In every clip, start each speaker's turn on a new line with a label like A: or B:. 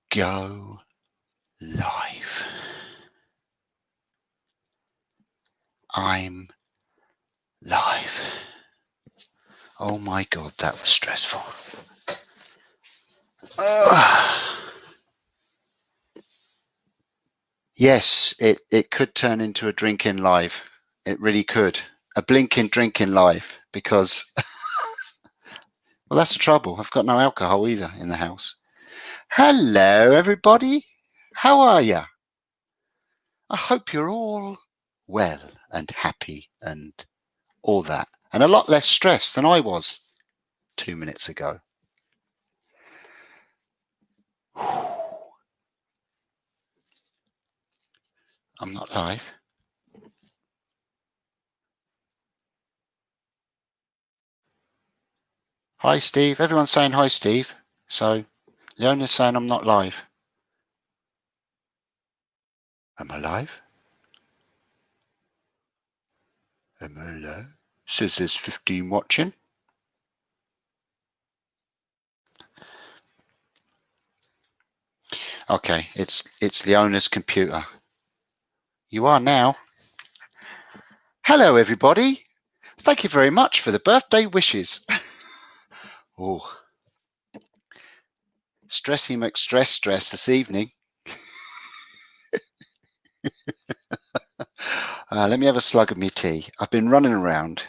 A: go live. I'm live. Oh my God, that was stressful. Yes, it could turn into a drinking live. It really could. A blinking drinking live, because, well, that's the trouble. I've got no alcohol either in the house. Hello, everybody. How are you? I hope you're all well and happy and all that, and a lot less stressed than I was 2 minutes ago. I'm not live. Hi, Steve. Everyone's saying hi, Steve. So Leona's saying I'm not live. Am I live? Am I live? Says there's 15 watching. Okay, it's Leona's computer. You are now. Hello, everybody. Thank you very much for the birthday wishes. Oh, stressy McStress this evening. Let me have a slug of my tea. I've been running around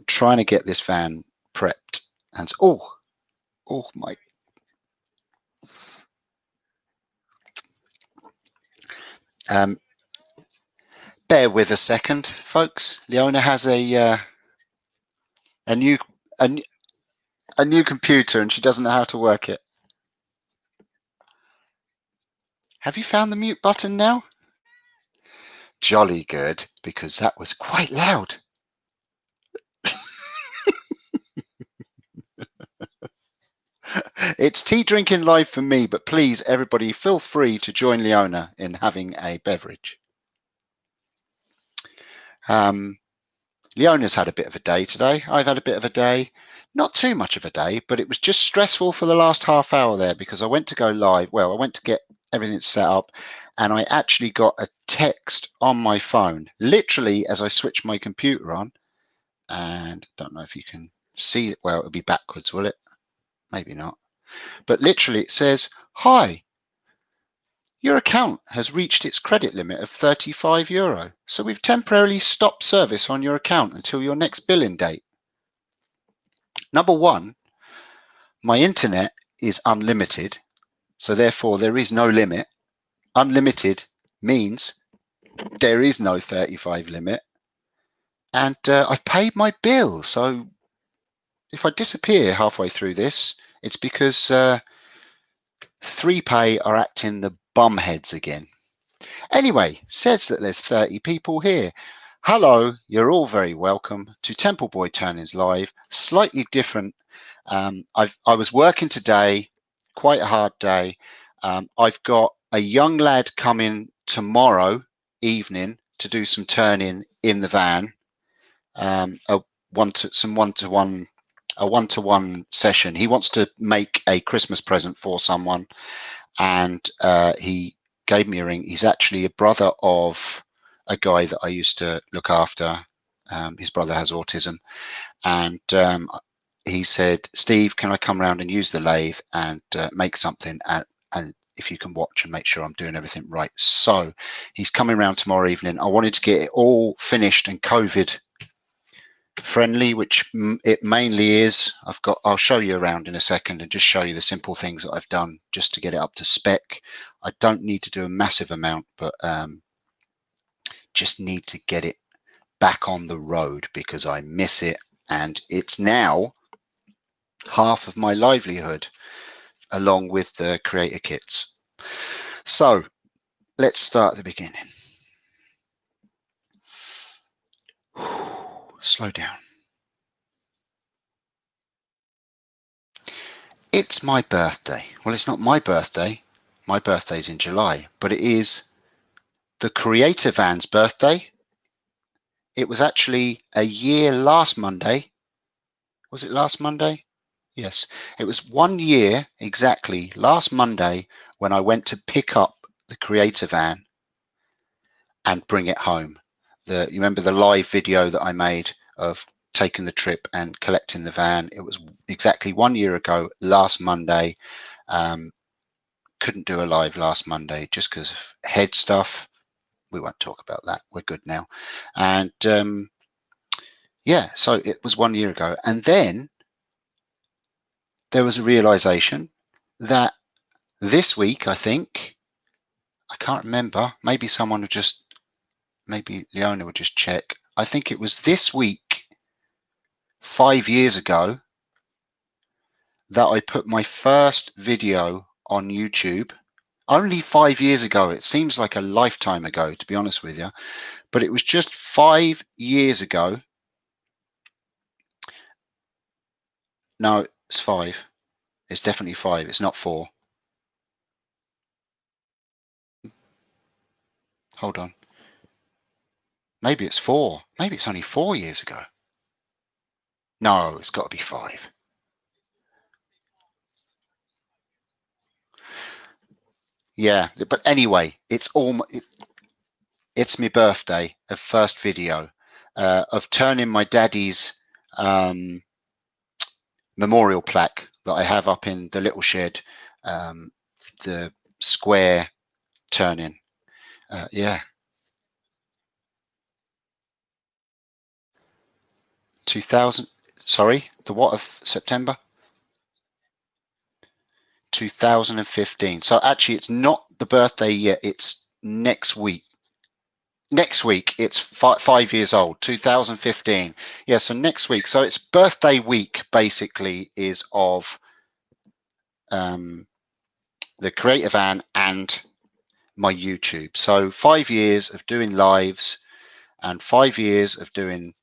A: trying to get this van prepped. And oh my. Bear with a second, folks. Leona has a new computer and she doesn't know how to work it. Have you found the mute button now? Jolly good, because that was quite loud. It's tea drinking live for me, but please, everybody, feel free to join Leona in having a beverage. Leona's had a bit of a day today. I've had a bit of a day. Not too much of a day, but it was just stressful for the last half hour there because I went to go live. Well, I went to get everything set up and I actually got a text on my phone, literally as I switched my computer on. And I don't know if you can see it. Well, it'll be backwards, will it? Maybe not. But literally it says, "Hi, your account has reached its credit limit of €35. So we've temporarily stopped service on your account until your next billing date." Number one, my internet is unlimited. So therefore there is no limit. Unlimited means there is no 35 limit. And I've paid my bill. So if I disappear halfway through this, it's because 3Pay are acting the bumheads again. Anyway, says that there's 30 people here. Hello, you're all very welcome to Temple Boy Turnings Live. Slightly different. I was working today, quite a hard day. I've got a young lad coming tomorrow evening to do some turning in the van. A one-to-one session. He wants to make a Christmas present for someone, and he gave me a ring. He's actually a brother of a guy that I used to look after. His brother has autism, and he said, "Steve, can I come around and use the lathe and make something? And if you can watch and make sure I'm doing everything right." So he's coming around tomorrow evening. I wanted to get it all finished and COVID friendly, which it mainly is. I'll show you around in a second and just show you the simple things that I've done just to get it up to spec. I don't need to do a massive amount, but just need to get it back on the road because I miss it, and it's now half of my livelihood along with the creator kits. So let's start at the beginning. Slow down. It's my birthday. Well, it's not my birthday. My birthday's in July, but it is the creator van's birthday. It was actually a year last Monday. Was it last Monday? Yes, it was 1 year exactly last Monday when I went to pick up the creator van and bring it home. You remember the live video that I made of taking the trip and collecting the van? It was exactly 1 year ago last Monday. Couldn't do a live last Monday just because of head stuff. We won't talk about that. We're good now. And yeah, so it was 1 year ago. And then there was a realization that this week, I think, I can't remember, maybe someone would just, maybe Leona would just check. I think it was this week, 5 years ago, that I put my first video on YouTube. Only 5 years ago. It seems like a lifetime ago, to be honest with you. But it was just 5 years ago. No, it's 5. It's definitely 5. It's not 4. Hold on. Maybe it's 4. Maybe it's only 4 years ago. No, it's got to be 5. Yeah, but anyway, it's my birthday of first video of turning my daddy's memorial plaque that I have up in the little shed, the square turning. Yeah, 2000. Sorry, the what of September? 2015. So actually, it's not the birthday yet. It's next week. Next week, it's 5 years old. 2015. Yeah, so next week. So it's birthday week. Basically, is of the Creative Van and my YouTube. So 5 years of doing lives and 5 years of doing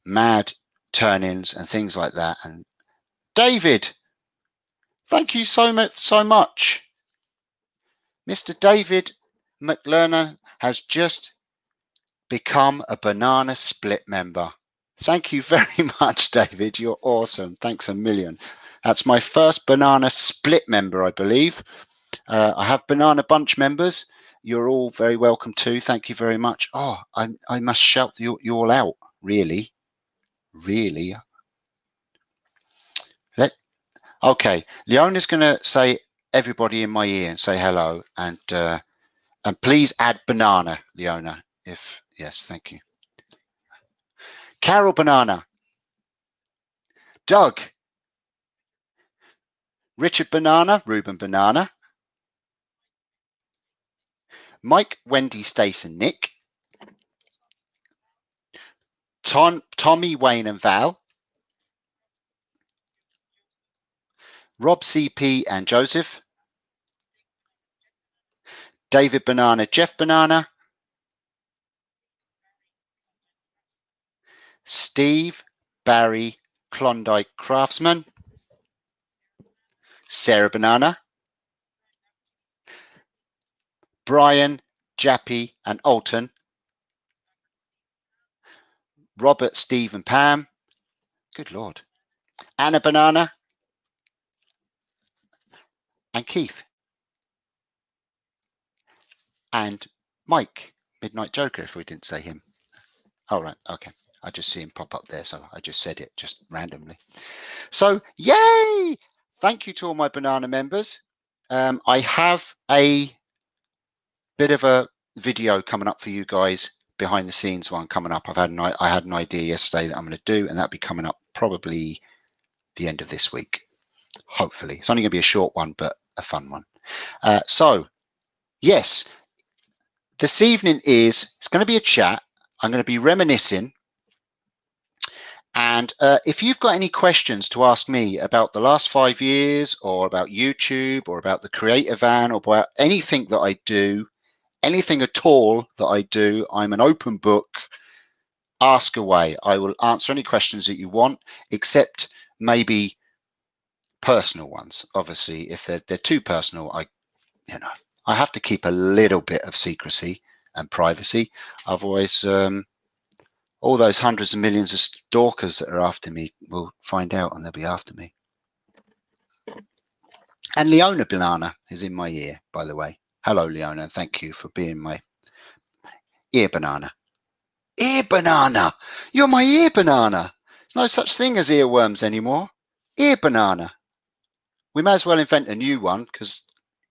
A: mad turn-ins and things like that. And David, thank you so much. Mr. David McLerner has just become a Banana Split member. Thank you very much, David. You're awesome. Thanks a million. That's my first Banana Split member, I believe. I have Banana Bunch members. You're all very welcome too. Thank you very much. Oh, I must shout you all out. Really. Okay. Leona's going to say everybody in my ear and say hello, and please add banana, Leona. If yes, thank you. Carole Banana, Doug, Richard Banana, Ruben Banana, Mike, Wendy, Stace, and Nick, Tommy, Wayne, and Val, Rob, CP, and Joseph, David Banana, Jeff Banana, Steve, Barry, Klondike Craftsman, Sarah Banana, Brian, Jappy, and Alton, Robert, Steve, and Pam. Good Lord. Anna Banana, and Keith, and Mike, Midnight Joker, if we didn't say him. All right, okay. I just see him pop up there, so I just said it just randomly. So, yay! Thank you to all my Banana members. I have a bit of a video coming up for you guys, behind the scenes one coming up. I had an idea yesterday that I'm going to do, and that'll be coming up probably the end of this week. Hopefully, it's only going to be a short one, but a fun one. So, yes, this evening it's going to be a chat. I'm going to be reminiscing. And if you've got any questions to ask me about the last 5 years, or about YouTube, or about the Creative Van, or about anything that I do, anything at all that I do, I'm an open book. Ask away. I will answer any questions that you want, except maybe personal ones. Obviously, if they're too personal, I have to keep a little bit of secrecy and privacy. Otherwise, all those hundreds of millions of stalkers that are after me will find out, and they'll be after me. And Leona banana is in my ear, by the way. Hello, Leona. Thank you for being my ear banana. Ear banana. You're my ear banana. There's no such thing as earworms anymore. Ear banana. We may as well invent a new one because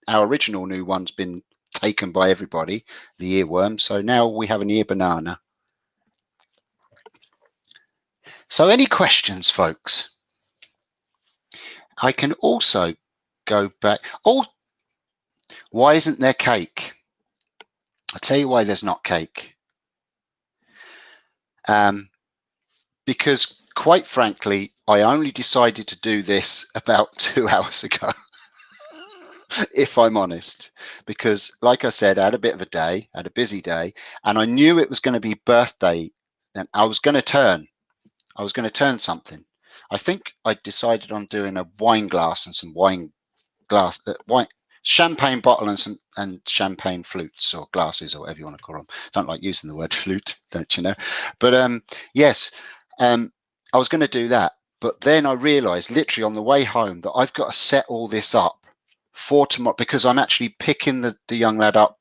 A: our original new one's been taken by everybody, the earworm. So now we have an ear banana. So any questions, folks? I can also go back. Oh, why isn't there cake? I'll tell you why there's not cake. Because quite frankly, I only decided to do this about 2 hours ago, if I'm honest, because like I said, I had a bit of a day, I had a busy day, and I knew it was going to be birthday and I was going to turn something. I think I decided on doing a wine glass and some wine champagne bottle and some champagne flutes or glasses or whatever you want to call them. Don't like using the word flute, don't you know? But yes, I was going to do that, but then I realised literally on the way home that I've got to set all this up for tomorrow because I'm actually picking the young lad up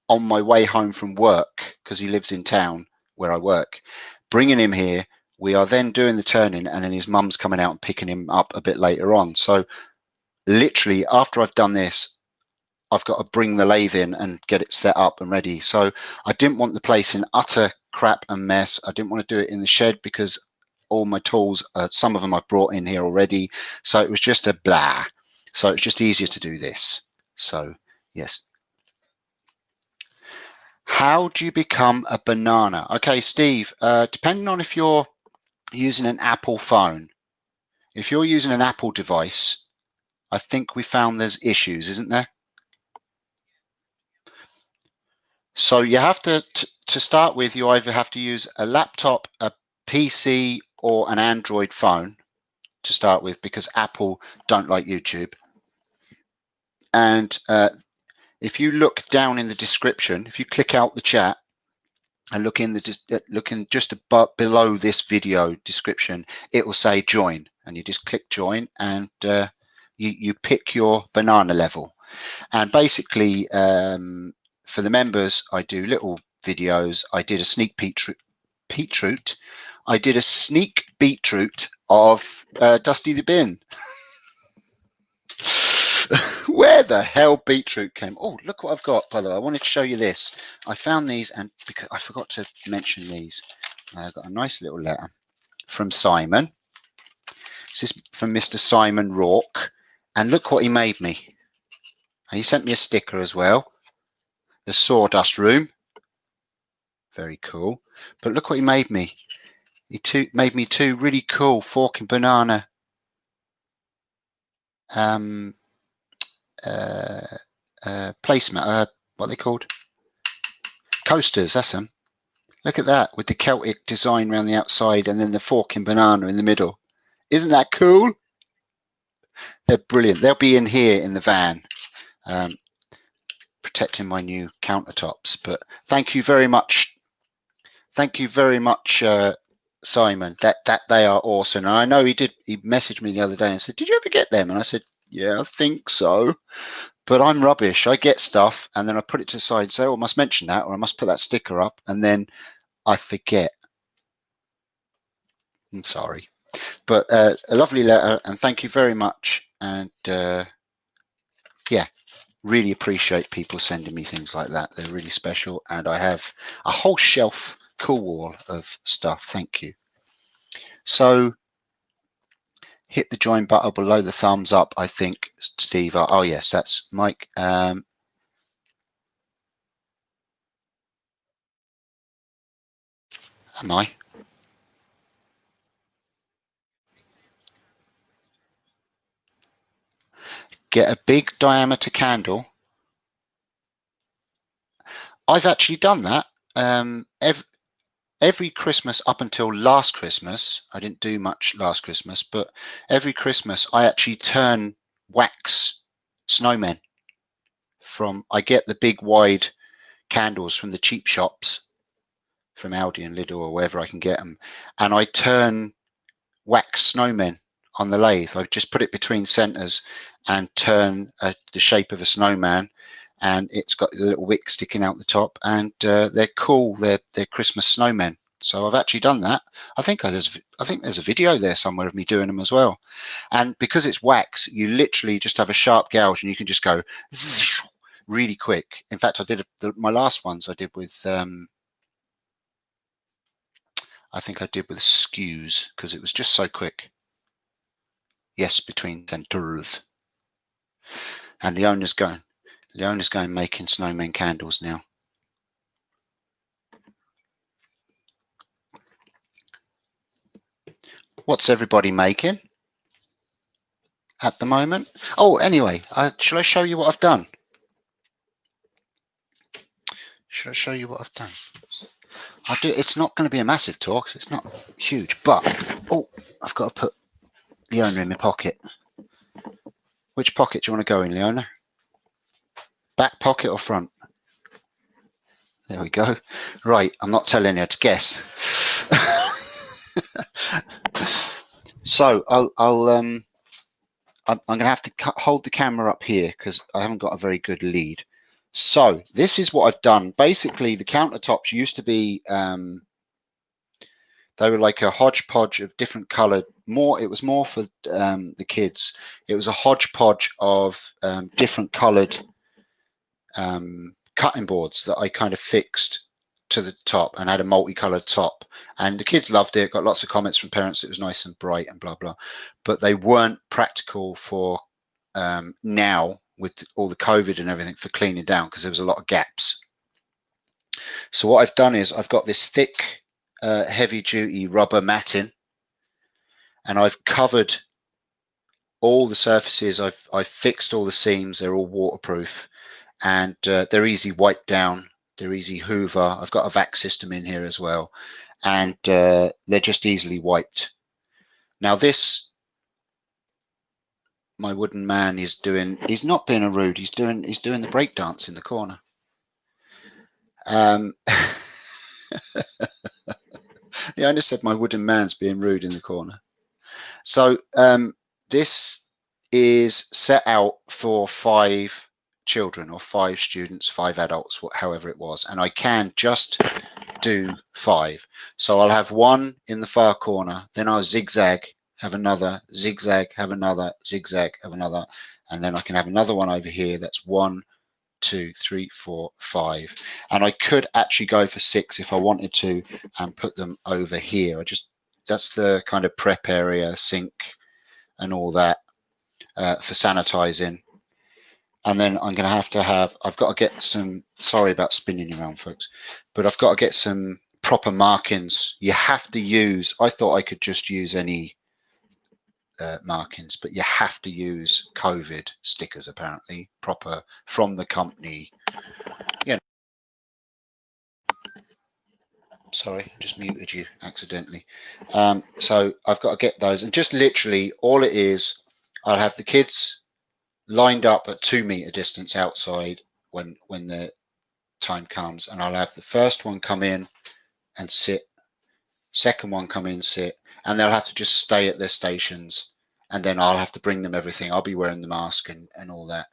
A: on my way home from work because he lives in town where I work, bringing him here. We are then doing the turning, and then his mum's coming out and picking him up a bit later on. So literally after I've done this, I've got to bring the lathe in and get it set up and ready. So I didn't want the place in utter crap and mess. I didn't want to do it in the shed because all my tools, some of them I've brought in here already. So it was just a blah. So it's just easier to do this. So yes. How do you become a banana? Okay, Steve, depending on if you're using an Apple phone, if you're using an Apple device, I think we found there's issues, isn't there? So you have to start with, you either have to use a laptop, a PC, or an Android phone to start with, because Apple don't like YouTube. And if you look down in the description, if you click out the chat and look in just above below this video description, it will say join, and you just click join, and you pick your banana level. And basically, for the members, I do little videos. I did a sneak beetroot. I did a sneak beetroot of Dusty the Bin. Where the hell beetroot came? Oh, look what I've got, by the way. I wanted to show you this. I found these, and because I forgot to mention these, I got a nice little letter from Simon. This is from Mr. Simon Rourke, and look what he made me. And he sent me a sticker as well. The Sawdust Room. Very cool. But look what he made me. He made me 2 really cool fork and banana placemat. What are they called? Coasters, that's them. Look at that, with the Celtic design around the outside and then the fork and banana in the middle. Isn't that cool? They're brilliant. They'll be in here in the van, protecting my new countertops. But thank you very much. Thank you very much, Simon. That they are awesome. And I know he messaged me the other day and said, did you ever get them? And I said, yeah, I think so. But I'm rubbish. I get stuff and then I put it to the side and say, oh, I must mention that, or I must put that sticker up, and then I forget. I'm sorry. But a lovely letter, and thank you very much. And yeah, really appreciate people sending me things like that. They're really special. And I have a whole shelf, cool wall of stuff. Thank you. So hit the join button below the thumbs up, I think, Steve. Oh, yes, that's Mike. Am I? Get a big diameter candle. I've actually done that. Every Christmas up until last Christmas, I didn't do much last Christmas, but every Christmas I actually turn wax snowmen I get the big wide candles from the cheap shops, from Aldi and Lidl or wherever I can get them, and I turn wax snowmen on the lathe. I just put it between centers and turn the shape of a snowman, and it's got a little wick sticking out the top, and they're cool. They're Christmas snowmen. So I've actually done that. I think there's a video there somewhere of me doing them as well. And because it's wax, you literally just have a sharp gouge, and you can just go really quick. In fact, I did my last ones I did with I think I did with skews because it was just so quick. Yes, between centers. And Leona's going making snowman candles now. What's everybody making at the moment? Oh, anyway, shall I show you what I've done? Should I show you what I've done? It's not going to be a massive tour because it's not huge, but oh, I've got to put Leona in my pocket. Which pocket do you want to go in, Leona? Back pocket or front? There we go. Right, I'm not telling you to guess. So I'm going to have to hold the camera up here because I haven't got a very good lead. So this is what I've done. Basically, the countertops used to be they were like a hodgepodge of different coloured. It was more for the kids. It was a hodgepodge of different coloured cutting boards that I kind of fixed to the top and had a multicolored top, and the kids loved it. Got lots of comments from parents. It was nice and bright and blah blah, but they weren't practical for now with all the COVID and everything for cleaning down because there was a lot of gaps. So what I've done is I've got this thick heavy duty rubber matting, and I've covered all the surfaces. I've fixed all the seams. They're all waterproof, and they're easy wipe down. They're easy hoover. I've got a vac system in here as well, and they're just easily wiped. Now this, my wooden man is doing. He's not being a rude. He's doing the break dance in the corner. The owner said my wooden man's being rude in the corner. So this is set out for 5 children or 5 students, 5 adults, however it was, and I can just do 5. So I'll have one in the far corner, then I'll zigzag, have another, zigzag, have another, zigzag, have another, and then I can have another one over here. That's 1, 2, 3, 4, 5, and I could actually go for 6 if I wanted to and put them over here. That's the kind of prep area, sink and all that for sanitizing. And then I'm going to have, I've got to get some, sorry about spinning you around folks, but I've got to get some proper markings. You have to use, I thought I could just use any markings, but you have to use COVID stickers apparently, proper from the company. Yeah. Sorry, I just muted you accidentally. So I've got to get those, and just literally all it is, I'll have the kids lined up at 2 meter distance outside when the time comes, and I'll have the first one come in and sit, second one come in, sit, and they'll have to just stay at their stations, and then I'll have to bring them everything. I'll be wearing the mask and all that.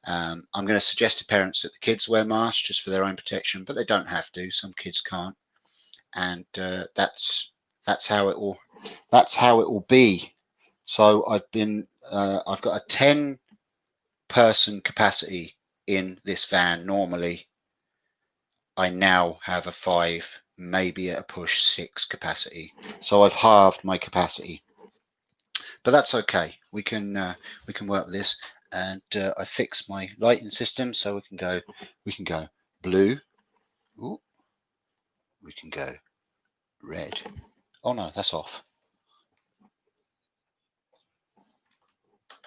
A: I'm going to suggest to parents that the kids wear masks just for their own protection, but they don't have to. Some kids can't, and that's how it will be. So I've got a 10 person capacity in this van. Normally I now have a 5, maybe at a push 6 capacity, so I've halved my capacity, but that's okay. We can work with this, and I fixed my lighting system so we can go blue. Ooh, we can go red. Oh no, that's off.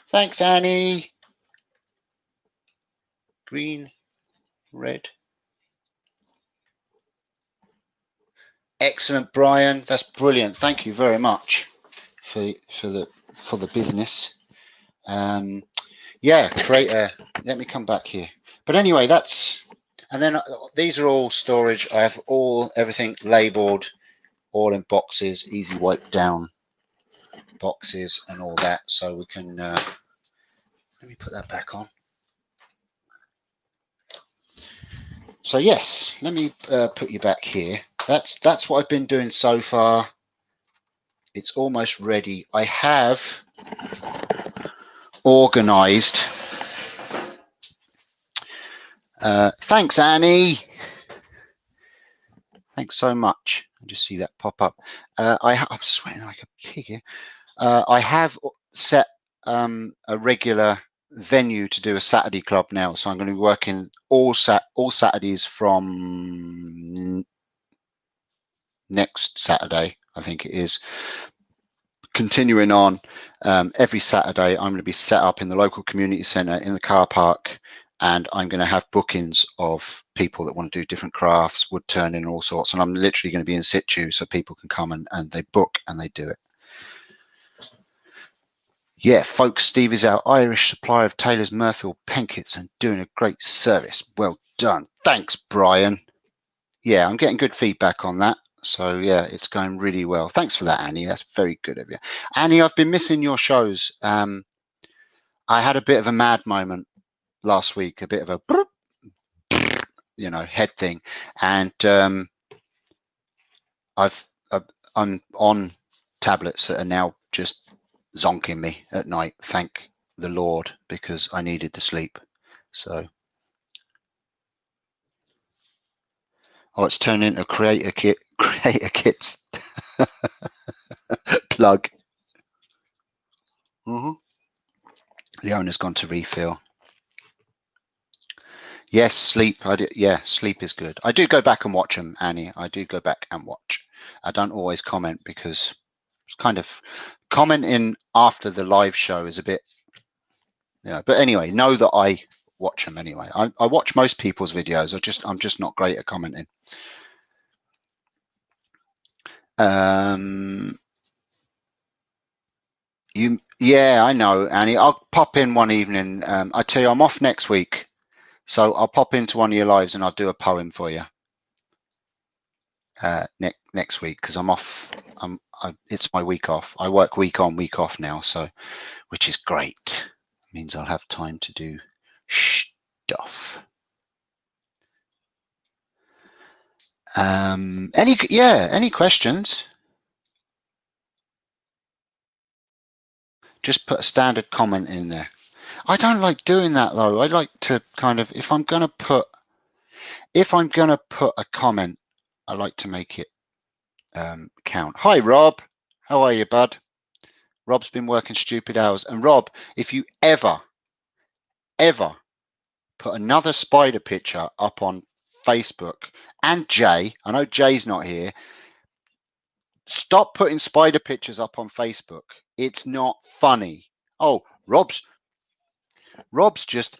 A: Thanks, Annie. Green, red. Excellent, Brian. That's brilliant. Thank you very much for the business. Yeah, create let me come back here. But anyway, and then these are all storage. I have everything labeled, all in boxes, easy wipe down boxes and all that, so we can let me put that back on. So yes, let me put you back here. That's what I've been doing so far. It's almost ready. I have organized. Thanks, Annie. Thanks so much. I just see that pop up. I'm sweating like a pig here. I have set a regular venue to do a Saturday club now, so I'm going to be working all Saturdays from next Saturday, I think it is. Continuing on, every Saturday I'm going to be set up in the local community centre in the car park, and I'm going to have bookings of people that want to do different crafts, wood turning, all sorts, and I'm literally going to be in situ so people can come and they book and they do it. Yeah, folks, Steve is our Irish supplier of Taylor's Murfield pen kits and doing a great service. Well done. Thanks, Brian. Yeah, I'm getting good feedback on that. So yeah, it's going really well. Thanks for that, Annie. That's very good of you. Annie, I've been missing your shows. I had a bit of a mad moment last week, a bit of a, you know, head thing. And I'm on tablets that are now just zonking me at night. Thank the Lord, because I needed the sleep. So, oh, it's turned into creator kits plug. Leona's gone to refill. Yes, sleep. Yeah, sleep is good. I do go back and watch them, Annie. I do go back and watch. I don't always comment because it's kind of commenting after the live show is a bit, yeah. But anyway, know that I watch them anyway. I watch most people's videos. I'm just not great at commenting. Yeah, I know, Annie. I'll pop in one evening. I tell you, I'm off next week, so I'll pop into one of your lives and I'll do a poem for you next week, because I'm off. It's my week off. I work week on, week off now, so which is great. It means I'll have time to do stuff. Any questions? Just put a standard comment in there. I don't like doing that though. I like to kind of, if I'm gonna put a comment, I like to make it count. Hi, Rob. How are you, bud? Rob's been working stupid hours. And Rob, if you ever put another spider picture up on Facebook, and Jay, I know Jay's not here, stop putting spider pictures up on Facebook. It's not funny. Oh, Rob's just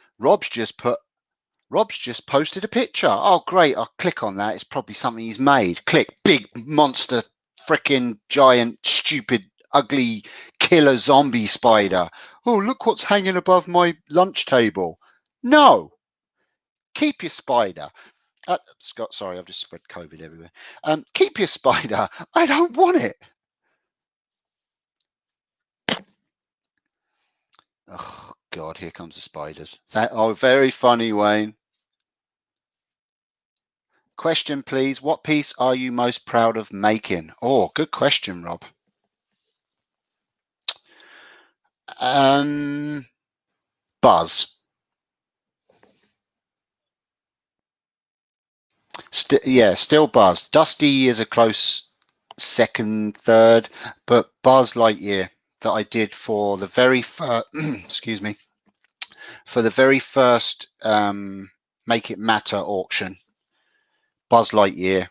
A: posted a picture. Oh, great. I'll click on that. It's probably something he's made. Click. Big monster, freaking giant, stupid, ugly, killer zombie spider. Oh, look what's hanging above my lunch table. No. Keep your spider. Scott, sorry, I've just spread COVID everywhere. Keep your spider. I don't want it. Oh, God, here comes the spiders. Oh, very funny, Wayne. Question, please. What piece are you most proud of making? Oh, good question, Rob. Buzz. Still Buzz. Dusty is a close second, third, but Buzz Lightyear that I did for the very first, excuse me, for the very first Make It Matter auction. Buzz Lightyear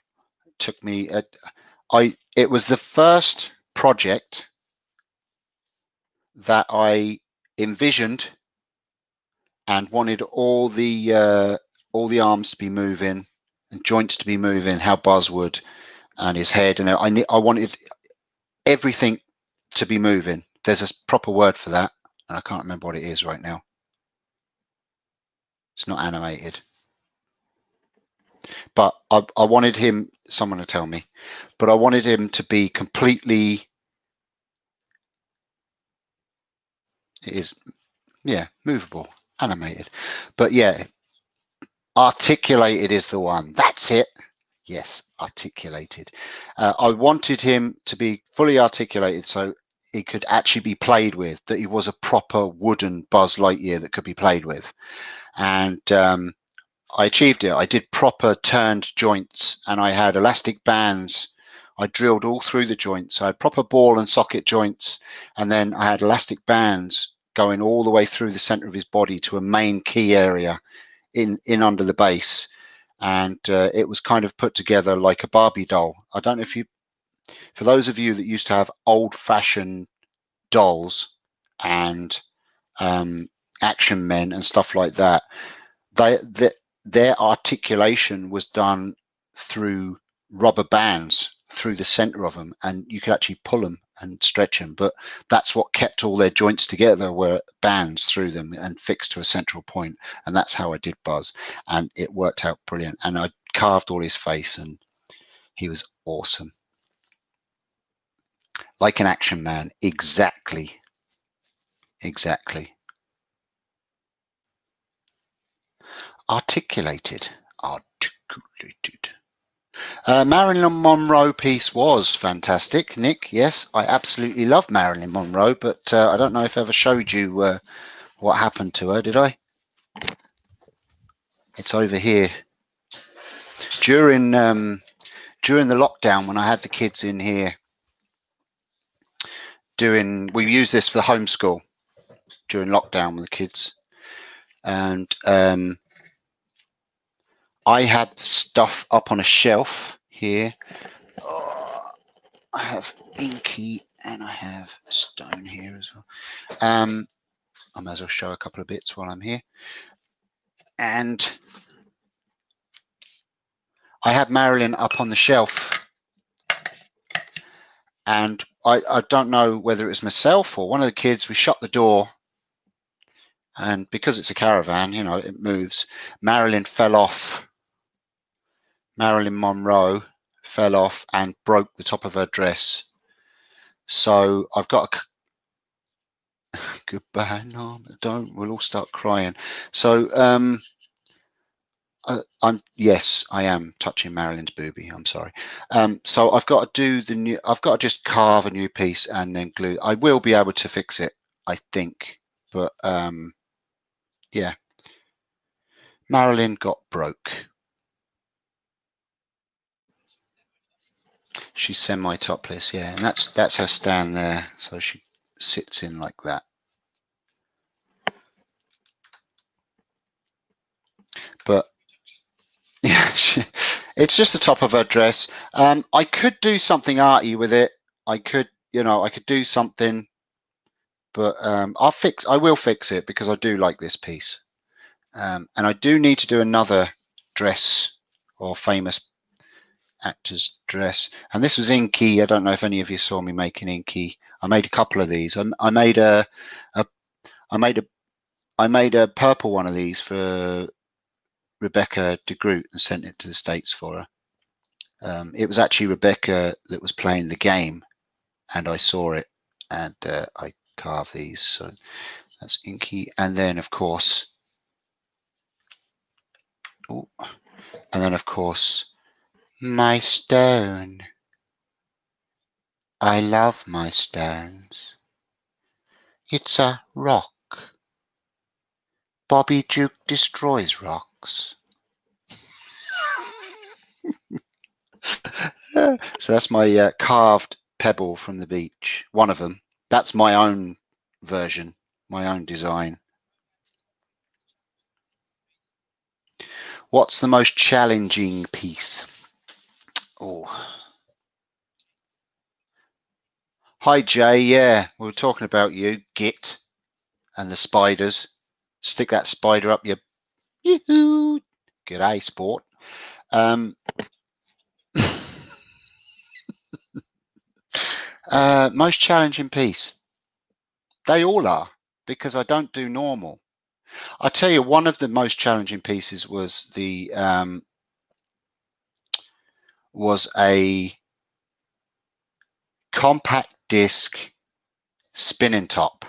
A: took me. It was the first project that I envisioned and wanted all the arms to be moving and joints to be moving, how Buzz would, and his head, and I wanted everything to be moving. There's a proper word for that, and I can't remember what it is right now. It's not animated, but I wanted him. Someone to tell me, but I wanted him to be completely It is, yeah, movable, animated. But yeah, articulated is the one. That's it. Yes, articulated. I wanted him to be fully articulated so he could actually be played with, that he was a proper wooden Buzz Lightyear that could be played with. And I achieved it. I did proper turned joints, and I had elastic bands. I drilled all through the joints. I had proper ball and socket joints, and then I had elastic bands going all the way through the center of his body to a main key area in under the base. And it was kind of put together like a Barbie doll. I don't know if you, for those of you that used to have old-fashioned dolls and action men and stuff like that, they, their articulation was done through rubber bands through the center of them, and you could actually pull them and stretch them. But that's what kept all their joints together, were bands through them and fixed to a central point. And that's how I did Buzz, and it worked out brilliant. And I carved all his face, and he was awesome, like an action man. Exactly. Articulated. Marilyn Monroe piece was fantastic, Nick. Yes, I absolutely love Marilyn Monroe, but I don't know if I ever showed you what happened to her, did I? It's over here. During the lockdown, when I had the kids in here we used this for homeschool during lockdown with the kids, and I had stuff up on a shelf here. Oh, I have inky and I have a stone here as well. I might as well show a couple of bits while I'm here. And I had Marilyn up on the shelf, and I don't know whether it was myself or one of the kids. We shut the door, and because it's a caravan, you know, it moves. Marilyn fell off. Marilyn Monroe fell off and broke the top of her dress. So I've got a goodbye. No, don't. We'll all start crying. So yes, I am touching Marilyn's boobie. I'm sorry. So I've got to do the new. I've got to just carve a new piece and then glue. I will be able to fix it, I think. But yeah, Marilyn got broke. She's semi-topless, yeah, and that's her stand there. So she sits in like that. But yeah, it's just the top of her dress. I could do something arty with it. I could do something, but I will fix it because I do like this piece. And I do need to do another dress or famous actor's dress. And this was inky. I don't know if any of you saw me making inky. I made a couple of these. I made a purple one of these for Rebecca de Groot and sent it to the States for her. It was actually Rebecca that was playing the game, and I saw it, and I carved these. So that's inky. And then of course, my stone. I love my stones. It's a rock. Bobby Duke destroys rocks. So that's my carved pebble from the beach. One of them. That's my own version, my own design. What's the most challenging piece? Oh. Hi, Jay. Yeah, we were talking about you, Git, and the spiders. Stick that spider up your... Yoo-hoo! G'day, sport. Most challenging piece. They all are, because I don't do normal. I'll tell you, one of the most challenging pieces was a compact disc spinning top.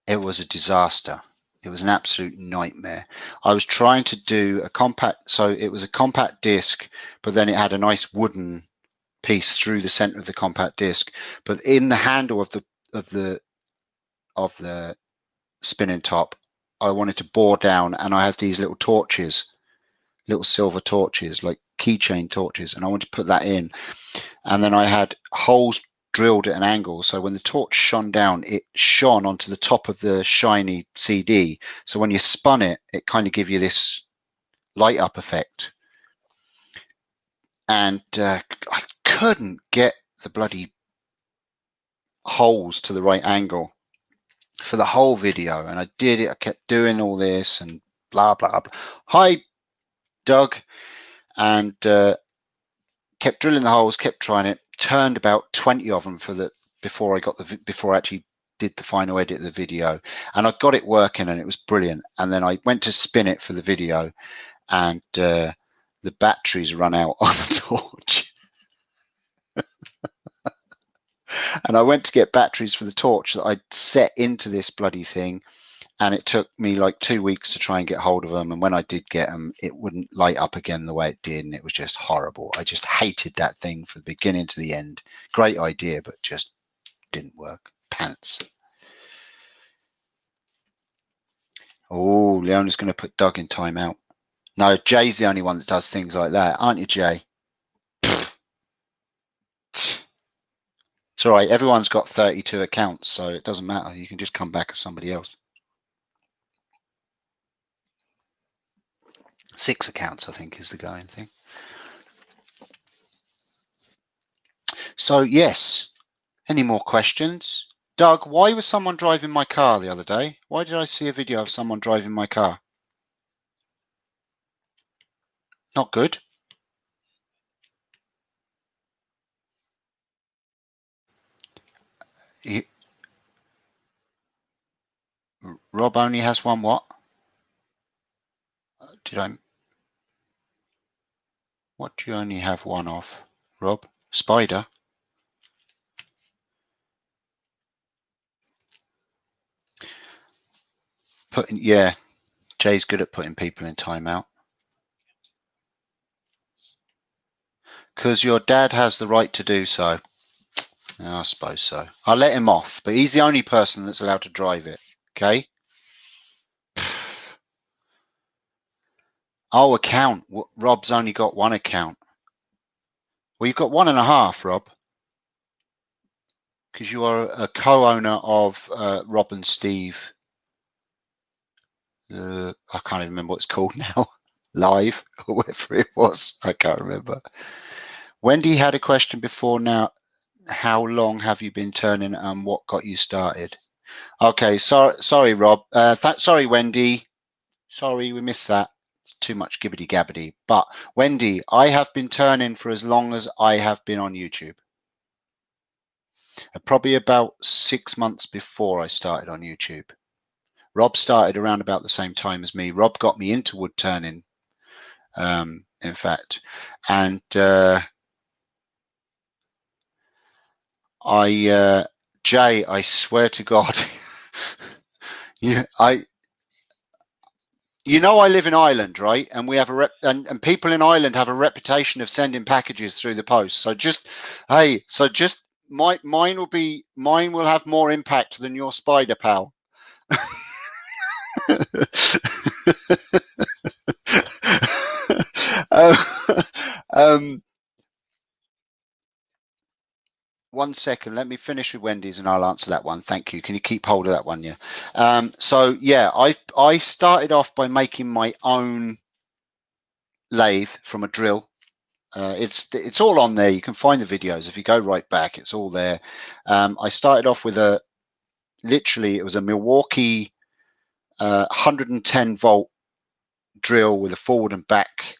A: it was a disaster. It was an absolute nightmare. I was trying to do a compact, so it was a compact disc, but then it had a nice wooden piece through the center of the compact disc. But in the handle of the spinning top, I wanted to bore down, and I had these little torches, little silver torches, like keychain torches, and I wanted to put that in. And then I had holes drilled at an angle, so when the torch shone down, it shone onto the top of the shiny CD. So when you spun it, it kind of gave you this light up effect. And I couldn't get the bloody holes to the right angle for the whole video, and I did it. I kept doing all this and blah blah blah. Hi, Doug. And kept drilling the holes, kept trying it. Turned about 20 of them before I actually did the final edit of the video, and I got it working, and it was brilliant. And then I went to spin it for the video, and the batteries run out on the torch. And I went to get batteries for the torch that I'd set into this bloody thing, and it took me like 2 weeks to try and get hold of them. And when I did get them, it wouldn't light up again the way it did, and it was just horrible. I just hated that thing from the beginning to the end. Great idea, but just didn't work. Pants. Oh, Leona's going to put Doug in timeout. No, Jay's the only one that does things like that, aren't you, Jay? It's all right. Everyone's got 32 accounts, so it doesn't matter. You can just come back as somebody else. 6 accounts, I think, is the going thing. So, yes. Any more questions? Doug, why was someone driving my car the other day? Why did I see a video of someone driving my car? Not good. Rob only has one what? What do you only have one of, Rob? Spider? Yeah, Jay's good at putting people in timeout. Because your dad has the right to do so. Yeah, I suppose so. I'll let him off, but he's the only person that's allowed to drive it. Okay? Oh, account. Rob's only got one account. Well, you've got 1.5, Rob. Because you are a co-owner of Rob and Steve. I can't even remember what it's called now. Live, or whatever it was. I can't remember. Wendy had a question before now. How long have you been turning, and what got you started? Okay, sorry, Rob. Sorry, Wendy. Sorry, we missed that. It's too much gibbity gabbity. But Wendy, I have been turning for as long as I have been on YouTube. Probably about 6 months before I started on YouTube. Rob started around about the same time as me. Rob got me into wood turning, in fact. And Jay, I swear to God, yeah, you know, I live in Ireland, right? And we have and people in Ireland have a reputation of sending packages through the post. So just mine will have more impact than your spider, pal. One second, let me finish with Wendy's and I'll answer that one. Thank you. Can you keep hold of that one? Yeah. So yeah, I started off by making my own lathe from a drill. It's all on there. You can find the videos if you go right back. It's all there. I started off with it was a Milwaukee 110 volt drill with a forward and back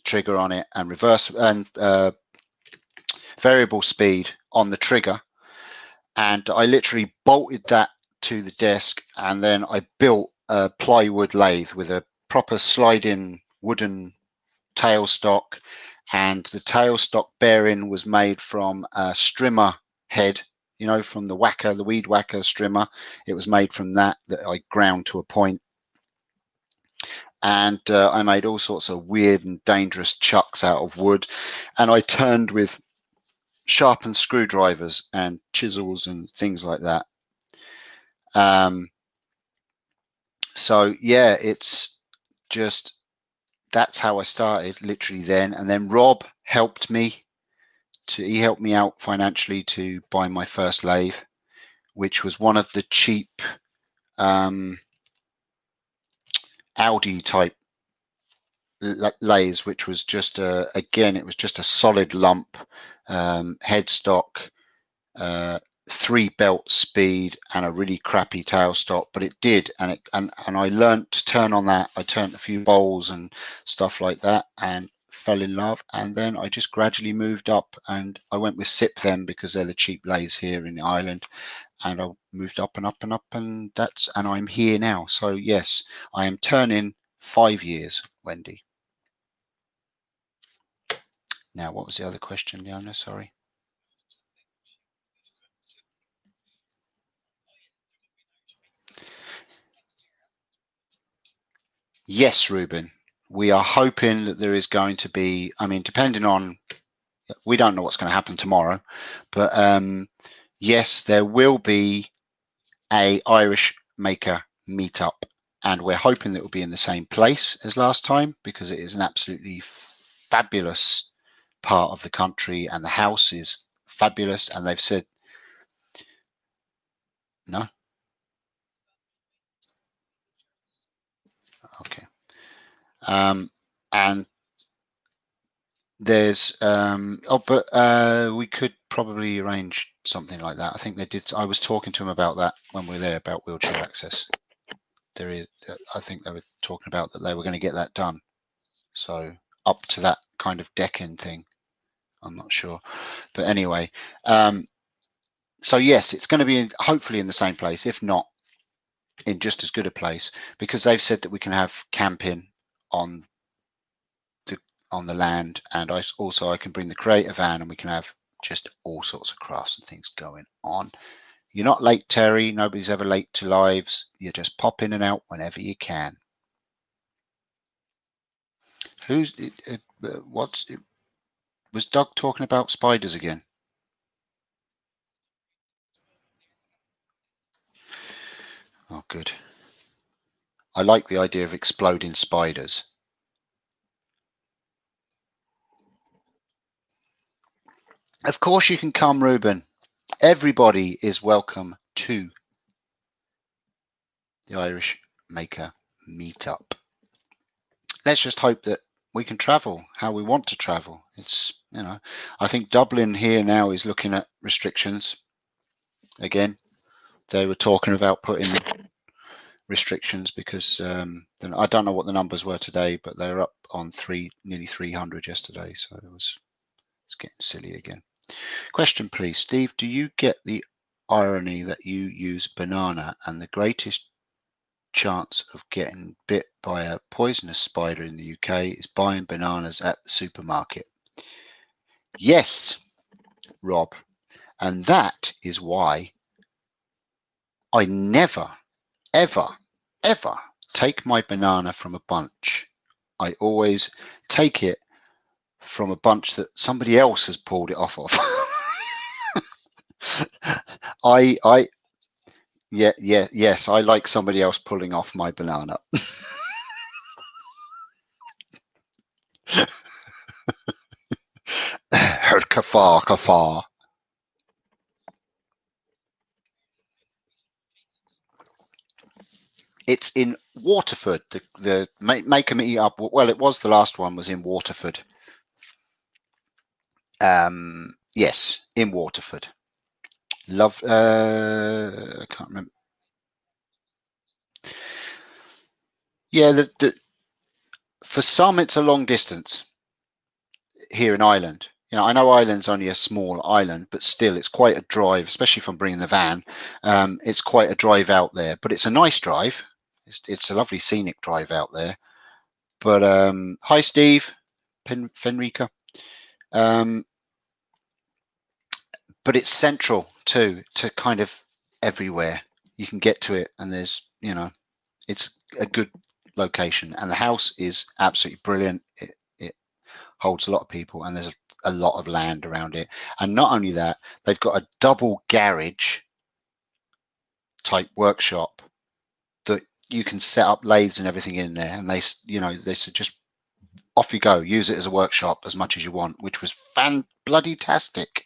A: trigger on it, and reverse and variable speed on the trigger. And I literally bolted that to the desk, and then I built a plywood lathe with a proper sliding wooden tailstock, and the tailstock bearing was made from a strimmer head you know, from the whacker, the weed whacker strimmer. It was made from that I ground to a point. And I made all sorts of weird and dangerous chucks out of wood. And I turned with sharpened screwdrivers and chisels and things like that. So yeah, it's just, that's how I started, literally then. And then Rob helped me he helped me out financially to buy my first lathe, which was one of the cheap Audi type lathes, which was just again, it was just a solid lump, headstock, 3-belt speed, and a really crappy tailstock, but it did, and I learned to turn on that. I turned a few bowls and stuff like that, and fell in love. And then I just gradually moved up, and I went with SIP then because they're the cheap lathes here in the island, and I moved up and up and up, and I'm here now. So yes, I am turning 5 years, Wendy. Now, what was the other question, Leona? Sorry. Yes, Ruben. We are hoping that there is going to be, I mean, depending on, we don't know what's going to happen tomorrow, but yes, there will be a Irish maker meetup, and we're hoping that it will be in the same place as last time, because it is an absolutely fabulous part of the country, and the house is fabulous. And they've said no. Okay. And there's but we could probably arrange something like that. I think they did. I was talking to them about that when we were there, about wheelchair access. There is, I think they were talking about that they were going to get that done. So up to that kind of decking thing, I'm not sure, but anyway, so yes, it's going to be hopefully in the same place, if not in just as good a place, because they've said that we can have camping on the land, and I can bring the creator van, and we can have just all sorts of crafts and things going on. You're not late, Terry. Nobody's ever late to lives. You just pop in and out whenever you can. Was Doug talking about spiders again? Oh, good. I like the idea of exploding spiders. Of course you can come, Ruben. Everybody is welcome to the Irish Maker Meetup. Let's just hope that we can travel how we want to travel. It's, you know, I think Dublin here now is looking at restrictions again. They were talking about putting restrictions because I don't know what the numbers were today, but they were up on nearly 300 yesterday. So it's getting silly again. Question, please, Steve. Do you get the irony that you use banana, and the greatest chance of getting bit by a poisonous spider in the UK is buying bananas at the supermarket? Yes, Rob, and that is why I never, ever, ever take my banana from a bunch. I always take it from a bunch that somebody else has pulled it off of. Yes, I like somebody else pulling off my banana. Kafar, kafar. It's in Waterford. The Make 'em Eat Up. Well, it was, the last one was in Waterford. Yes, in Waterford. Love. I can't remember. Yeah, for some it's a long distance here in Ireland. You know, I know Ireland's only a small island, but still, it's quite a drive, especially if I'm bringing the van. It's quite a drive out there, but it's a nice drive. It's a lovely scenic drive out there. But hi, Steve, Fenrica. But it's central too, to kind of everywhere. You can get to it, and there's, you know, it's a good location, and the house is absolutely brilliant. It holds a lot of people, and there's a lot of land around it. And not only that, they've got a double garage type workshop that you can set up lathes and everything in there, and they said just off you go, use it as a workshop as much as you want, which was fan bloody tastic.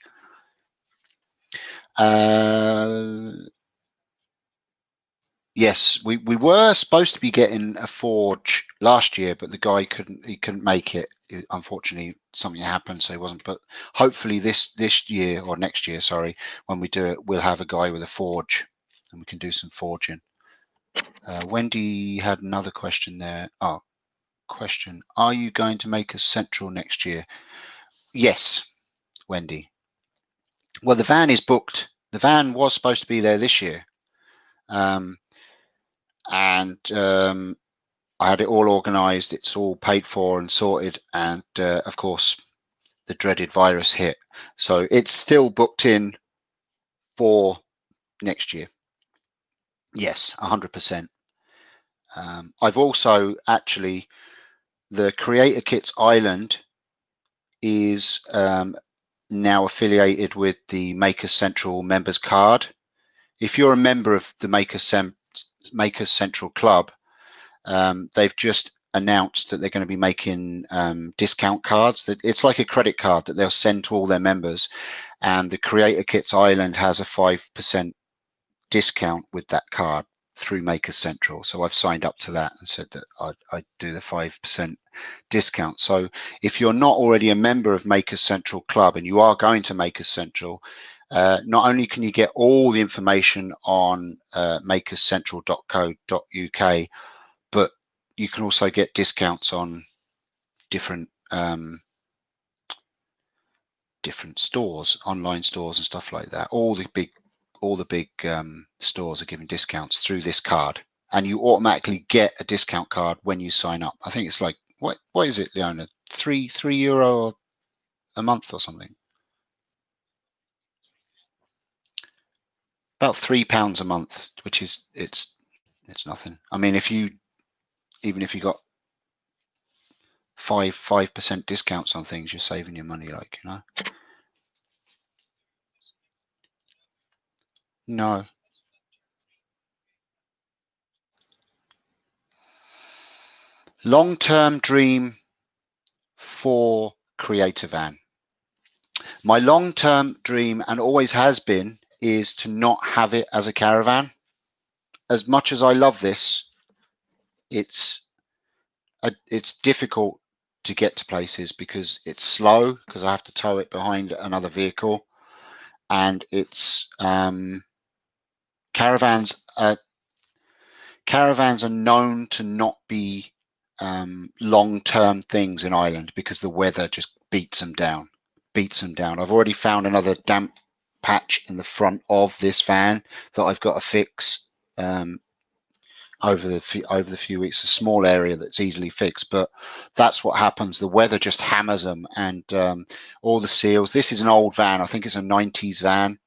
A: Yes, we were supposed to be getting a forge last year, but the guy couldn't make it. Unfortunately, something happened, so he wasn't. But hopefully this year, or next year, sorry, when we do it, we'll have a guy with a forge, and we can do some forging. Wendy had another question there. Oh, question: are you going to make a central next year? Yes, Wendy. Well, the van is booked. The van was supposed to be there this year, and I had it all organised. It's all paid for and sorted, and of course, the dreaded virus hit. So it's still booked in for next year. Yes, 100%. I've also actually, the Creator Kits Island is now affiliated with the Maker Central members card. If you're a member of the Makers Central Club, they've just announced that they're going to be making discount cards. That it's like a credit card that they'll send to all their members, and the Creator Kits Island has a 5% discount with that card through Makers Central. So I've signed up to that and said that I'd do the 5% discount. So if you're not already a member of Makers Central Club and you are going to Makers Central, not only can you get all the information on makerscentral.co.uk, but you can also get discounts on different stores, online stores and stuff like that. All the big stores are giving discounts through this card, and you automatically get a discount card when you sign up. I think it's like, what is it, Leona? €3 a month or something? About £3 a month, which is it's nothing. I mean, even if you got 5% discounts on things, you're saving your money, like, you know. No. Long-term dream for Creator Van. My long-term dream, and always has been, is to not have it as a caravan. As much as I love this, it's difficult to get to places because it's slow, because I have to tow it behind another vehicle, and it's caravans are known to not be long-term things in Ireland because the weather just beats them down. I've already found another damp patch in the front of this van that I've got to fix over the few weeks. A small area that's easily fixed, but that's what happens. The weather just hammers them, and all the seals. This is an old van. I think it's a 90s van.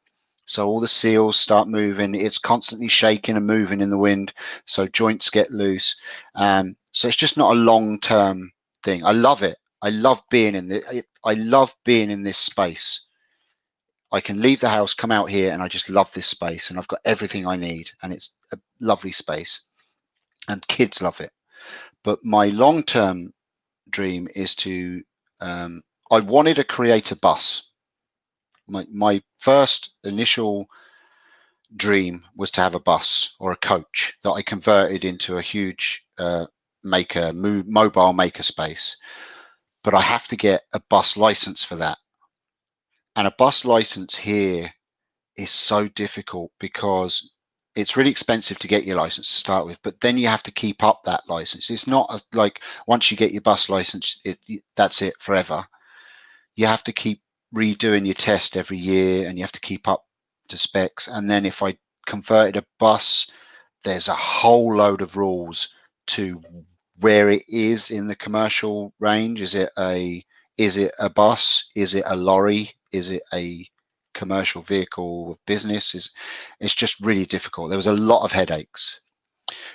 A: So all the seals start moving. It's constantly shaking and moving in the wind. So joints get loose. So it's just not a long-term thing. I love it. I love being in this space. I can leave the house, come out here, and I just love this space. And I've got everything I need, and it's a lovely space. And kids love it. But my long-term dream is to. I wanted a creator bus. My first initial dream was to have a bus or a coach that I converted into a huge mobile maker space. But I have to get a bus license for that. And a bus license here is so difficult because it's really expensive to get your license to start with, but then you have to keep up that license. It's not like once you get your bus license, that's it forever. You have to keep redoing your test every year, and you have to keep up to specs. And then if I converted a bus, there's a whole load of rules to where it is in the commercial range. Is it a bus? Is it a lorry? Is it a commercial vehicle of business it's just really difficult. There was a lot of headaches.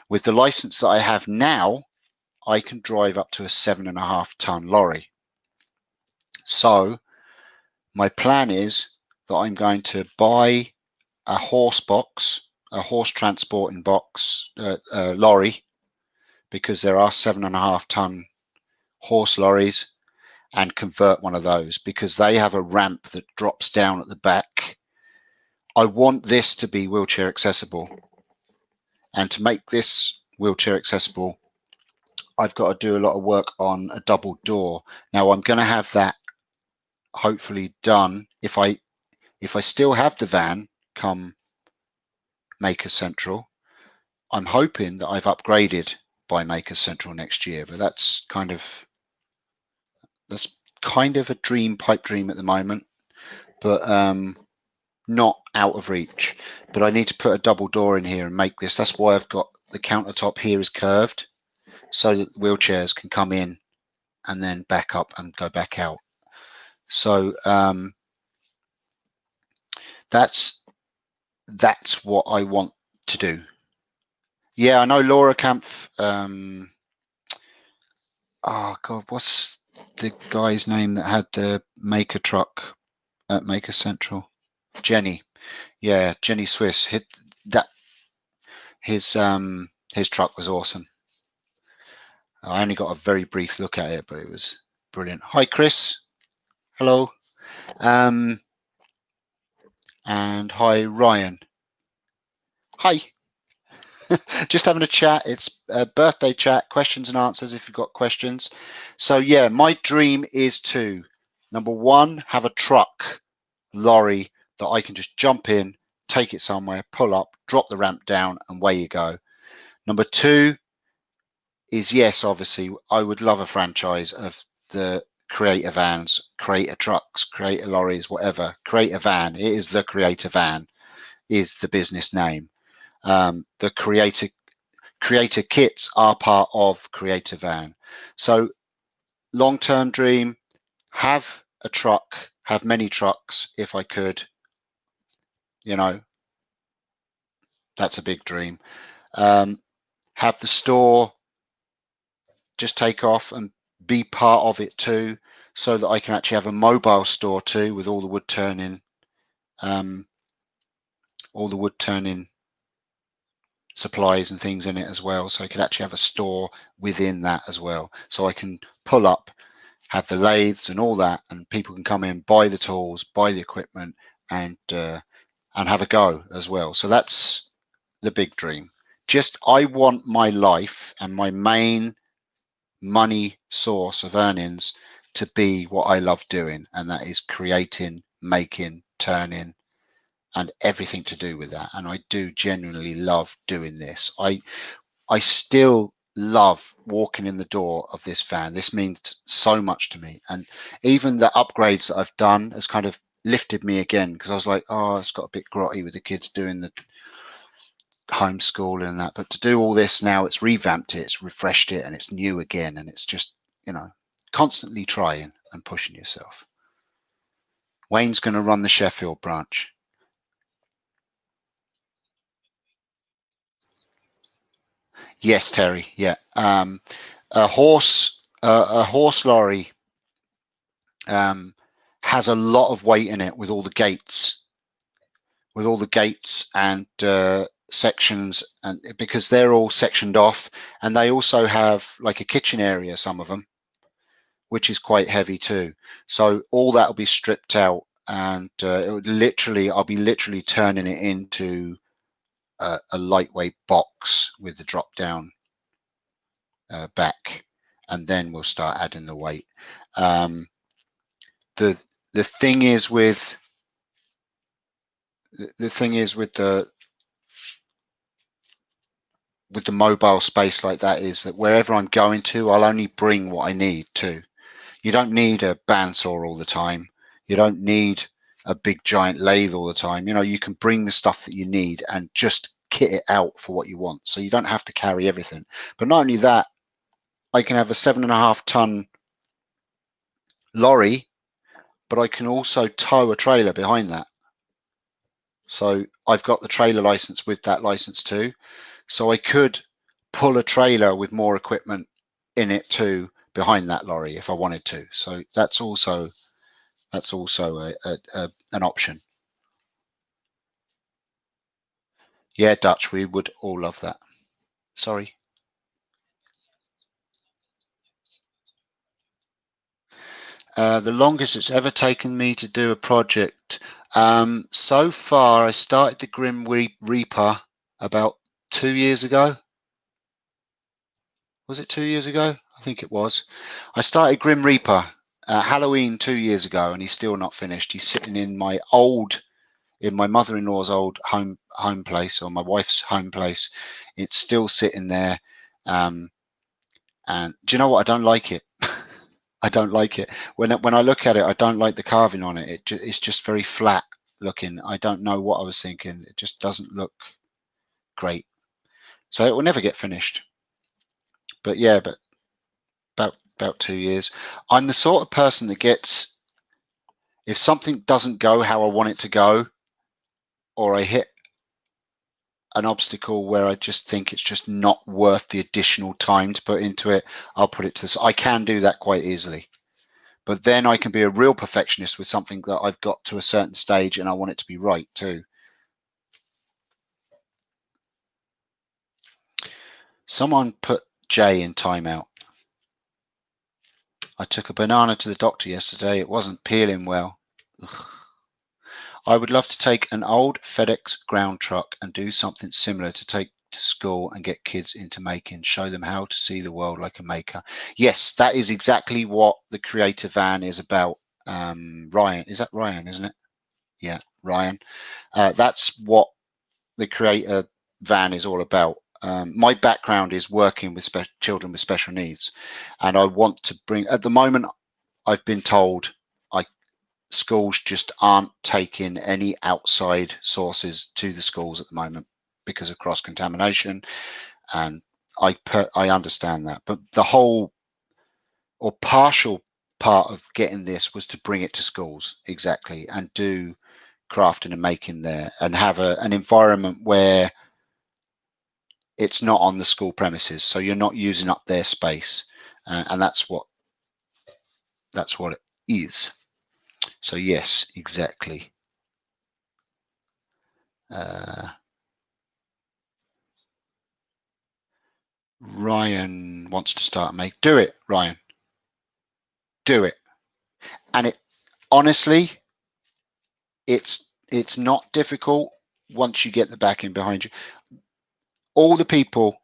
A: With the license that I have now, I can drive up to a 7.5 ton lorry. So my plan is that I'm going to buy a horse box, a horse transporting box, lorry, because there are 7.5 ton horse lorries, and convert one of those because they have a ramp that drops down at the back. I want this to be wheelchair accessible, and to make this wheelchair accessible, I've got to do a lot of work on a double door. Now I'm going to have that hopefully done if I still have the van come Maker Central. I'm hoping that I've upgraded by Maker Central next year, but that's kind of a dream, pipe dream at the moment, but not out of reach. But I need to put a double door in here and make this. That's why I've got the countertop here is curved, so that wheelchairs can come in and then back up and go back out. So that's what I want to do. Yeah, I know Laura Kampf. Oh God, what's the guy's name that had the Maker truck at Maker Central? Jenny. Yeah, Jenny Swiss. His truck was awesome. I only got a very brief look at it, but it was brilliant. Hi, Chris. Hello. And hi, Ryan. Hi. Just having a chat. It's a birthday chat, questions and answers if you've got questions. So yeah, my dream is to, number one, have a truck, lorry that I can just jump in, take it somewhere, pull up, drop the ramp down, and away you go. Number two is, yes, obviously, I would love a franchise of the creator vans, creator trucks, creator lorries, whatever. Creator van, it is the creator van, is the business name. The creator kits are part of creator van. So long-term dream, have a truck, have many trucks if I could. You know, that's a big dream. Have the store just take off and be part of it too, so that I can actually have a mobile store too with all the wood turning supplies and things in it as well. So I could actually have a store within that as well. So I can pull up, have the lathes and all that, and people can come in, buy the tools, buy the equipment, and have a go as well. So that's the big dream. Just, I want my life and my main money source of earnings to be what I love doing, and that is creating, making, turning, and everything to do with that. And I do genuinely love doing this. I still love walking in the door of this van. This means so much to me, and even the upgrades that I've done has kind of lifted me again, because I was like, oh, it's got a bit grotty with the kids doing the homeschool and that, but to do all this now, it's revamped it, it's refreshed it, and it's new again, and it's just, constantly trying and pushing yourself. Wayne's going to run the Sheffield branch. Yes, Terry. Yeah. A horse lorry has a lot of weight in it with all the gates, and sections, and because they're all sectioned off, and they also have like a kitchen area, some of them, which is quite heavy too. So all that will be stripped out, and I'll be literally turning it into a lightweight box with the drop down back, and then we'll start adding the weight. The thing is with the mobile space like that is that wherever I'm going to, I'll only bring what I need to. You don't need a bandsaw all the time. You don't need a big giant lathe all the time. You can bring the stuff that you need and just kit it out for what you want. So you don't have to carry everything. But not only that, I can have a 7.5 ton lorry, but I can also tow a trailer behind that. So I've got the trailer license with that license too. So I could pull a trailer with more equipment in it too behind that lorry if I wanted to. So that's also an option. Yeah, Dutch, we would all love that. Sorry. The longest it's ever taken me to do a project. So far, I started the Grim Reaper about 2 years ago. Was it 2 years ago? I think it was. I started Grim Reaper Halloween 2 years ago, and he's still not finished. He's sitting in my mother-in-law's old home place, or my wife's home place. It's still sitting there. And do you know what? I don't like it. I don't like it. When I look at it, I don't like the carving on it. It's just very flat looking. I don't know what I was thinking. It just doesn't look great. So it will never get finished. But yeah, but about 2 years. I'm the sort of person that gets, if something doesn't go how I want it to go, or I hit an obstacle where I just think it's just not worth the additional time to put into it, I'll put it to. I can do that quite easily. But then I can be a real perfectionist with something that I've got to a certain stage and I want it to be right too. Someone put Jay in timeout. I took a banana to the doctor yesterday. It wasn't peeling well. Ugh. I would love to take an old FedEx ground truck and do something similar to take to school and get kids into making, show them how to see the world like a maker. Yes, that is exactly what the creator van is about. Ryan, is that Ryan, isn't it? Yeah, Ryan. That's what the creator van is all about. My background is working with children with special needs, and I want to bring. At the moment, I've been told schools just aren't taking any outside sources to the schools at the moment because of cross contamination, and I understand that, but the whole or partial part of getting this was to bring it to schools exactly and do crafting and making there and have an environment where it's not on the school premises, so you're not using up their space, and that's what it is. So yes, exactly. Ryan wants to start do it, Ryan. Do it. And it honestly, it's not difficult once you get the backing behind you. All the people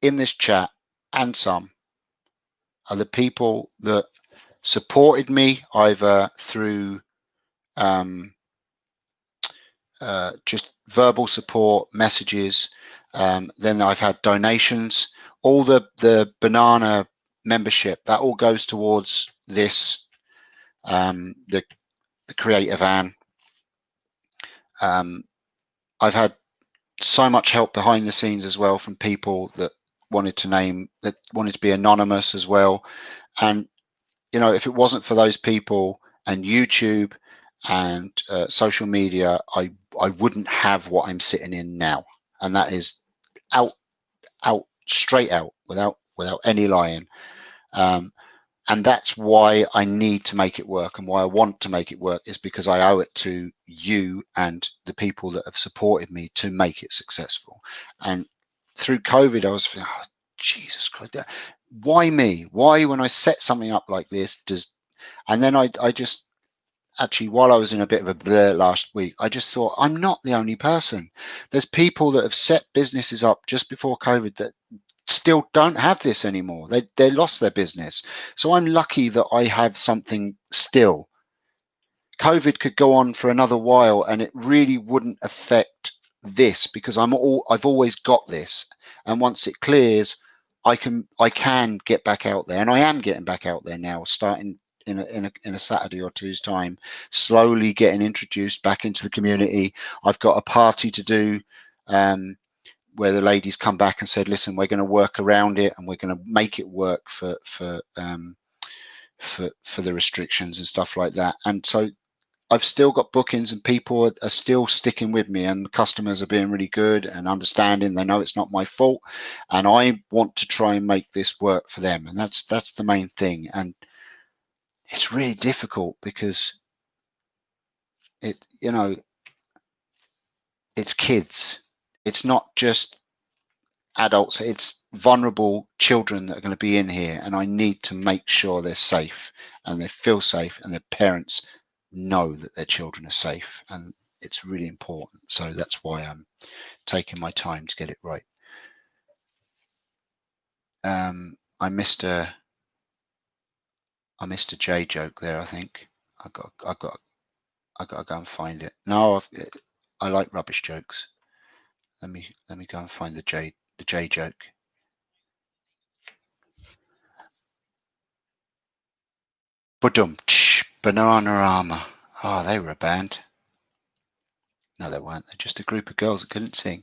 A: in this chat and some are the people that supported me either through just verbal support messages. Then I've had donations. All the banana membership, that all goes towards this, the creator van. I've had so much help behind the scenes as well from people that wanted to be anonymous as well. And you know, if it wasn't for those people and YouTube and social media, I wouldn't have what I'm sitting in now, and that is out straight out without any lying. And that's why I need to make it work, and why I want to make it work is because I owe it to you and the people that have supported me to make it successful. And through COVID, I was thinking, oh, Jesus Christ, why me? Why, when I set something up like this, and then I just actually, while I was in a bit of a blur last week, I just thought, I'm not the only person. There's people that have set businesses up just before COVID that still don't have this anymore. They lost their business. So I'm lucky that I have something still. COVID could go on for another while and it really wouldn't affect this because I've always got this. And once it clears, I can get back out there, and I am getting back out there now, starting in a Saturday or two's time, slowly getting introduced back into the community. I've got a party to do, where the ladies come back and said, listen, we're going to work around it and we're going to make it work for the restrictions and stuff like that. And so I've still got bookings and people are still sticking with me, and customers are being really good and understanding. They know it's not my fault, and I want to try and make this work for them. And that's the main thing. And it's really difficult because it's kids. It's not just adults, it's vulnerable children that are going to be in here, and I need to make sure they're safe and they feel safe and their parents know that their children are safe, and it's really important. So that's why I'm taking my time to get it right. I missed a J joke there. I think I got to go and find it. No, I like rubbish jokes. Let me go and find the J joke. Badum, Bananarama. Oh, they were a band. No, they weren't. They're just a group of girls that couldn't sing.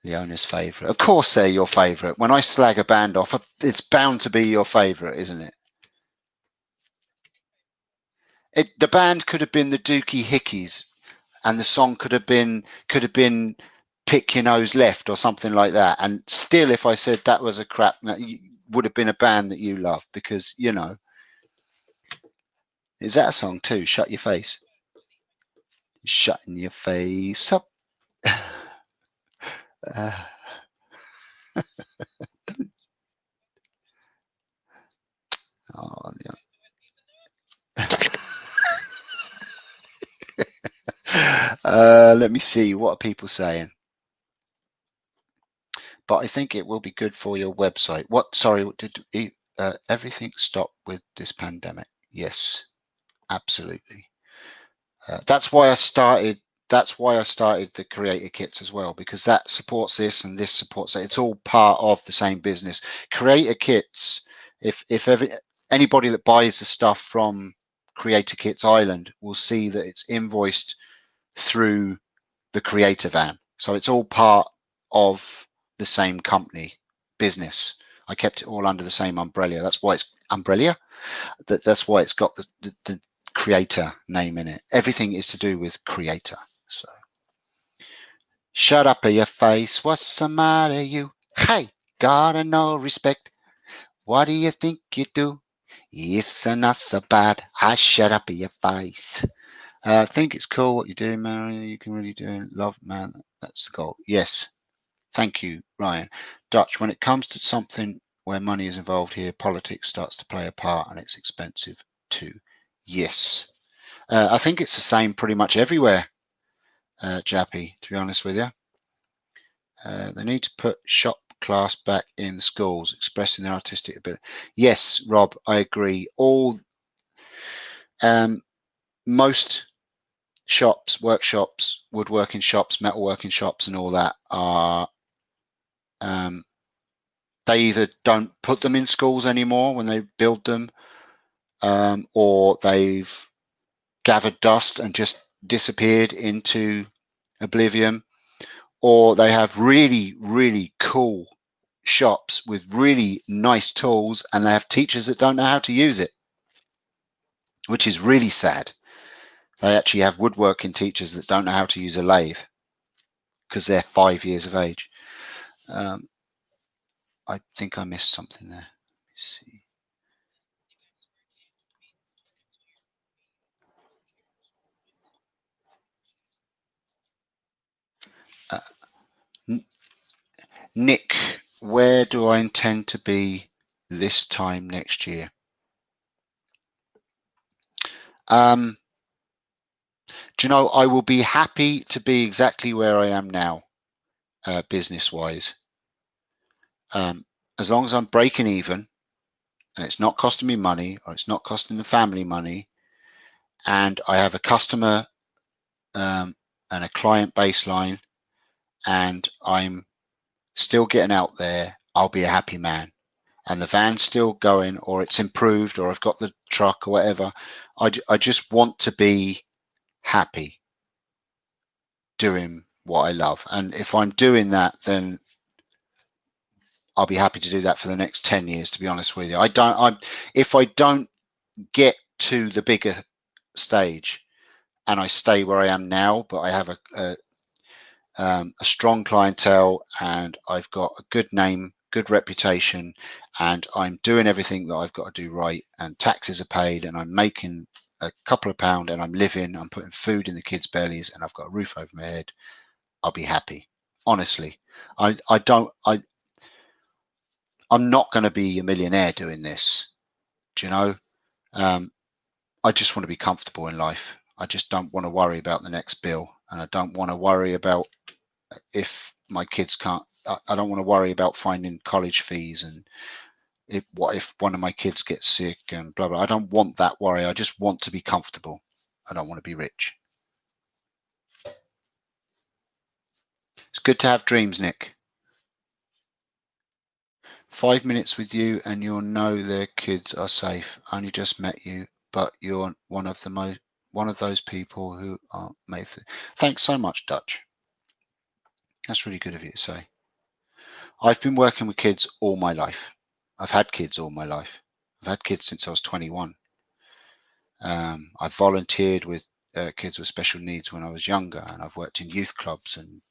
A: Leona's favourite. Of course they're your favourite. When I slag a band off, it's bound to be your favourite, isn't it? The band could have been the Dookie Hickeys, and the song could have been Pick Your Nose Left or something like that. And still, if I said that was a crap, would have been a band that you love, because is that a song too? Shut Your Face. Shutting your face up. Oh, yeah. Let me see, what are people saying? But I think it will be good for your website. Sorry, did everything stop with this pandemic? Yes, absolutely. That's why I started the creator kits as well, because that supports this and this supports it. It's all part of the same business. Creator kits, if anybody that buys the stuff from Creator Kits Island will see that it's invoiced through the creator van. So it's all part of the same company business. I kept it all under the same umbrella. That's why it's umbrella. That's why it's got the creator name in it. Everything is to do with creator. So shut up your face. What's the matter, you? Hey, got no respect. What do you think you do? It's not so bad. I shut up your face. I think it's cool what you're doing, man. You can really do it. Love, man. That's the goal. Yes. Thank you, Ryan. Dutch, when it comes to something where money is involved here, politics starts to play a part, and it's expensive too. Yes. I think it's the same pretty much everywhere, Jappy, to be honest with you. They need to put shop class back in schools, expressing their artistic ability. Yes, Rob, I agree. Most shops, workshops, woodworking shops, metalworking shops, and all that are they either don't put them in schools anymore when they build them, or they've gathered dust and just disappeared into oblivion, or they have really, really cool shops with really nice tools and they have teachers that don't know how to use it, which is really sad. They actually have woodworking teachers that don't know how to use a lathe because they're 5 years of age. I think I missed something there. Let's see. Nick, where do I intend to be this time next year? Do you know, I will be happy to be exactly where I am now, business-wise. As long as I'm breaking even and it's not costing me money, or it's not costing the family money, and I have a customer and a client baseline, and I'm still getting out there, I'll be a happy man. And the van's still going, or it's improved, or I've got the truck or whatever. I just want to be happy doing what I love. And if I'm doing that, then I'll be happy to do that for the next 10 years, to be honest with you. If I don't get to the bigger stage, and I stay where I am now, but I have a strong clientele, and I've got a good name, good reputation, and I'm doing everything that I've got to do right, and taxes are paid, and I'm making a couple of pound, and I'm living, I'm putting food in the kids' bellies, and I've got a roof over my head. I'll be happy. Honestly, I'm not going to be a millionaire doing this. Do you know? I just want to be comfortable in life. I just don't want to worry about the next bill, and I don't want to worry about if my kids can't. I don't want to worry about finding college fees, and what if one of my kids gets sick and blah blah. I don't want that worry. I just want to be comfortable. I don't want to be rich. It's good to have dreams, Nick. 5 minutes with you and you'll know their kids are safe. Only just met you, but you're one of those people who are made for. Thanks so much, Dutch. That's really good of you to say. I've been working with kids all my life. I've had kids all my life. I've had kids since I was 21. I've volunteered with kids with special needs when I was younger, and I've worked in youth clubs, and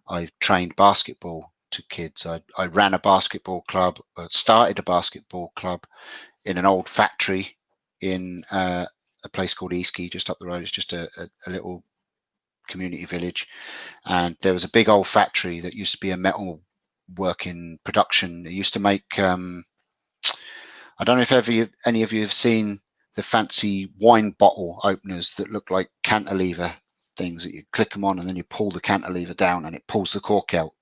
A: I've trained basketball to kids. I ran a basketball club, started a basketball club in an old factory in a place called Eastkey, just up the road. It's just a little community village, and there was a big old factory that used to be a metal working production. It used to make I don't know if any of you have seen the fancy wine bottle openers that look like cantilever things that you click them on and then you pull the cantilever down and it pulls the cork out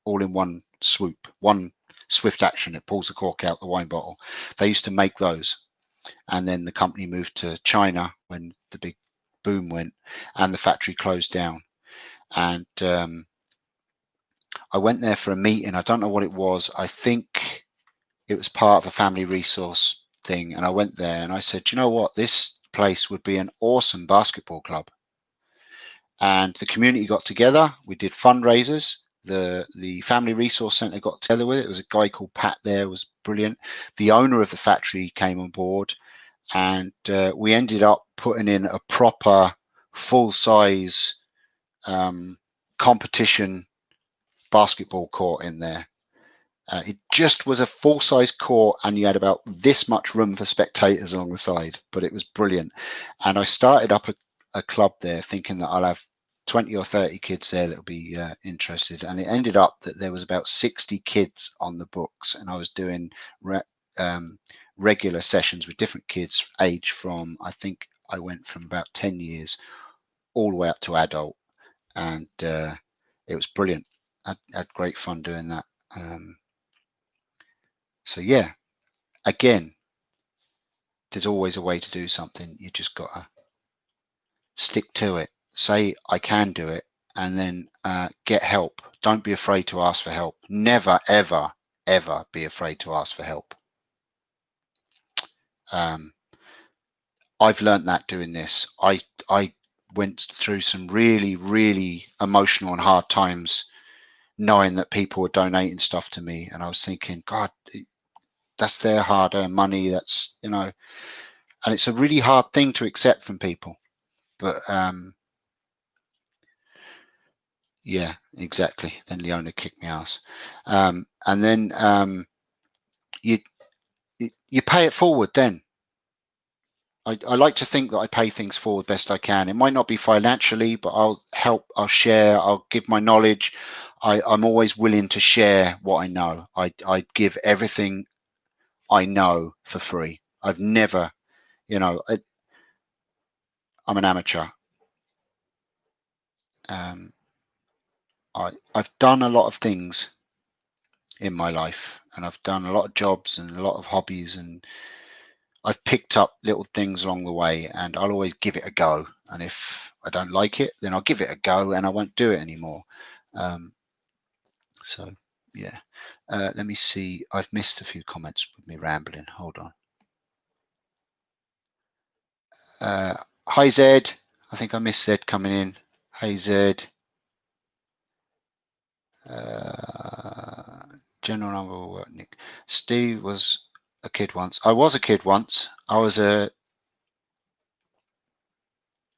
A: all in one swoop, one swift action. It pulls the cork out the wine bottle. They used to make those, and then the company moved to China when the big boom went, and the factory closed down. And I went there for a meeting. I don't know what it was. I think it was part of a family resource thing. And I went there and I said, you know what? This place would be an awesome basketball club. And the community got together. We did fundraisers. The family resource centre got together with it. There was a guy called Pat there. It was brilliant. The owner of the factory came on board, and we ended up putting in a proper full-size competition basketball court in there. It just was a full-size court, and you had about this much room for spectators along the side, but it was brilliant. And I started up a club there thinking that I'll have 20 or 30 kids there that'll be interested, and it ended up that there was about 60 kids on the books, and I was doing regular sessions with different kids, age from, I think I went from about 10 years all the way up to adult, and it was brilliant. I had great fun doing that. So yeah, again, there's always a way to do something. You just got to stick to it. Say, I can do it, and then get help. Don't be afraid to ask for help. Never, ever, ever be afraid to ask for help. I've learned that doing this. I went through some really, really emotional and hard times knowing that people were donating stuff to me. And I was thinking, God, that's their hard-earned money. That's, and it's a really hard thing to accept from people. But yeah, exactly. Then Leona kicked me ass. And then you pay it forward then. I like to think that I pay things forward best I can. It might not be financially, but I'll help, I'll share, I'll give my knowledge. I'm always willing to share what I know. I give everything I know for free. I've never, I'm an amateur. I've done a lot of things in my life, and I've done a lot of jobs and a lot of hobbies, and I've picked up little things along the way, and I'll always give it a go. And if I don't like it, then I'll give it a go and I won't do it anymore. So yeah, let me see. I've missed a few comments with me rambling. Hold on. Hi Zed. I think I missed Zed coming in. Hey Zed. General number work, Nick. Steve was a kid once. I was a kid once. I was yeah,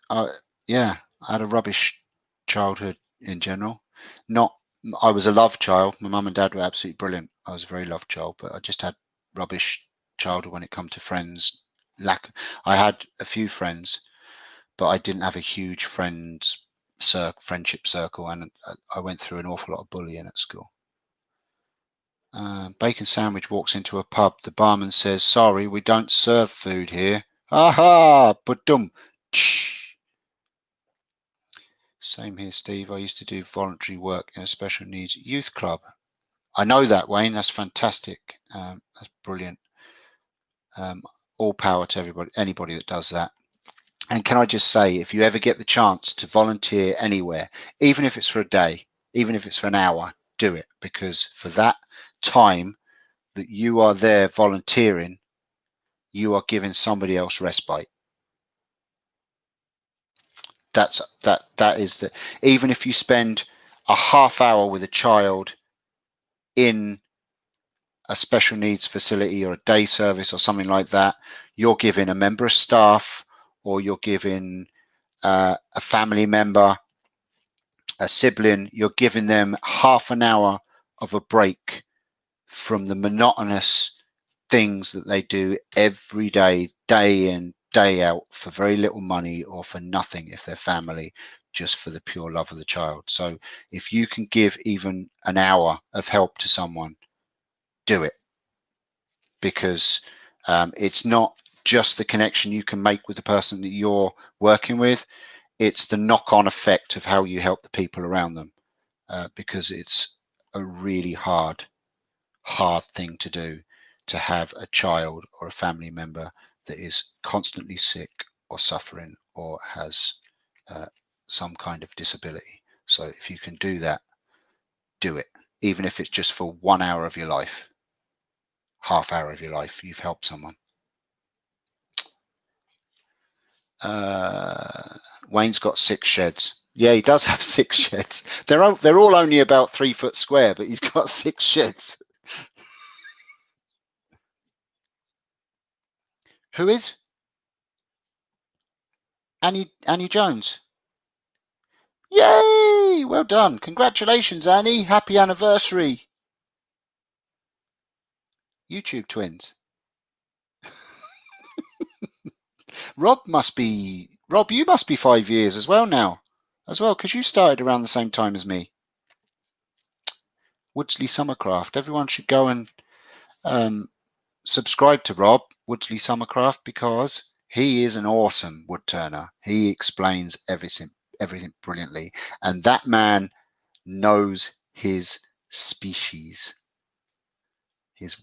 A: I had a rubbish childhood in general. Not, I was a love child. My mum and dad were absolutely brilliant. I was a very loved child, but I just had rubbish childhood when it come to friends. I had a few friends, but I didn't have a huge friendship circle, and I went through an awful lot of bullying at school. Bacon sandwich walks into a pub. The barman says, "Sorry, we don't serve food here." Aha! Ba-dum. Same here, Steve. I used to do voluntary work in a special needs youth club. I know that, Wayne. That's fantastic. That's brilliant. All power to everybody, anybody that does that. And can I just say, if you ever get the chance to volunteer anywhere, even if it's for a day, even if it's for an hour, do it, because for that time that you are there volunteering, you are giving somebody else respite. That is the, even if you spend a half hour with a child in a special needs facility or a day service or something like that, you're giving a member of staff, or you're giving a family member, a sibling, you're giving them half an hour of a break from the monotonous things that they do every day, day in, day out, for very little money or for nothing if they're family, just for the pure love of the child. So if you can give even an hour of help to someone, do it, because it's not just the connection you can make with the person that you're working with, it's the knock-on effect of how you help the people around them, because it's a really hard thing to do, to have a child or a family member that is constantly sick or suffering or has some kind of disability. So if you can do that, do it, even if it's just for 1 hour of your life, half hour of your life, you've helped someone. Wayne's got 6 sheds. Yeah, he does have 6 sheds. They're all only about 3 foot square, but he's got 6 sheds. Who is? Annie Jones. Yay! Well done. Congratulations, Annie. Happy anniversary. YouTube twins. Rob, you must be 5 years as well now. As well, because you started around the same time as me. Woodsley Summercraft. Everyone should go and subscribe to Rob, Woodsley Summercraft, because he is an awesome wood turner. He explains everything brilliantly. And that man knows his species. His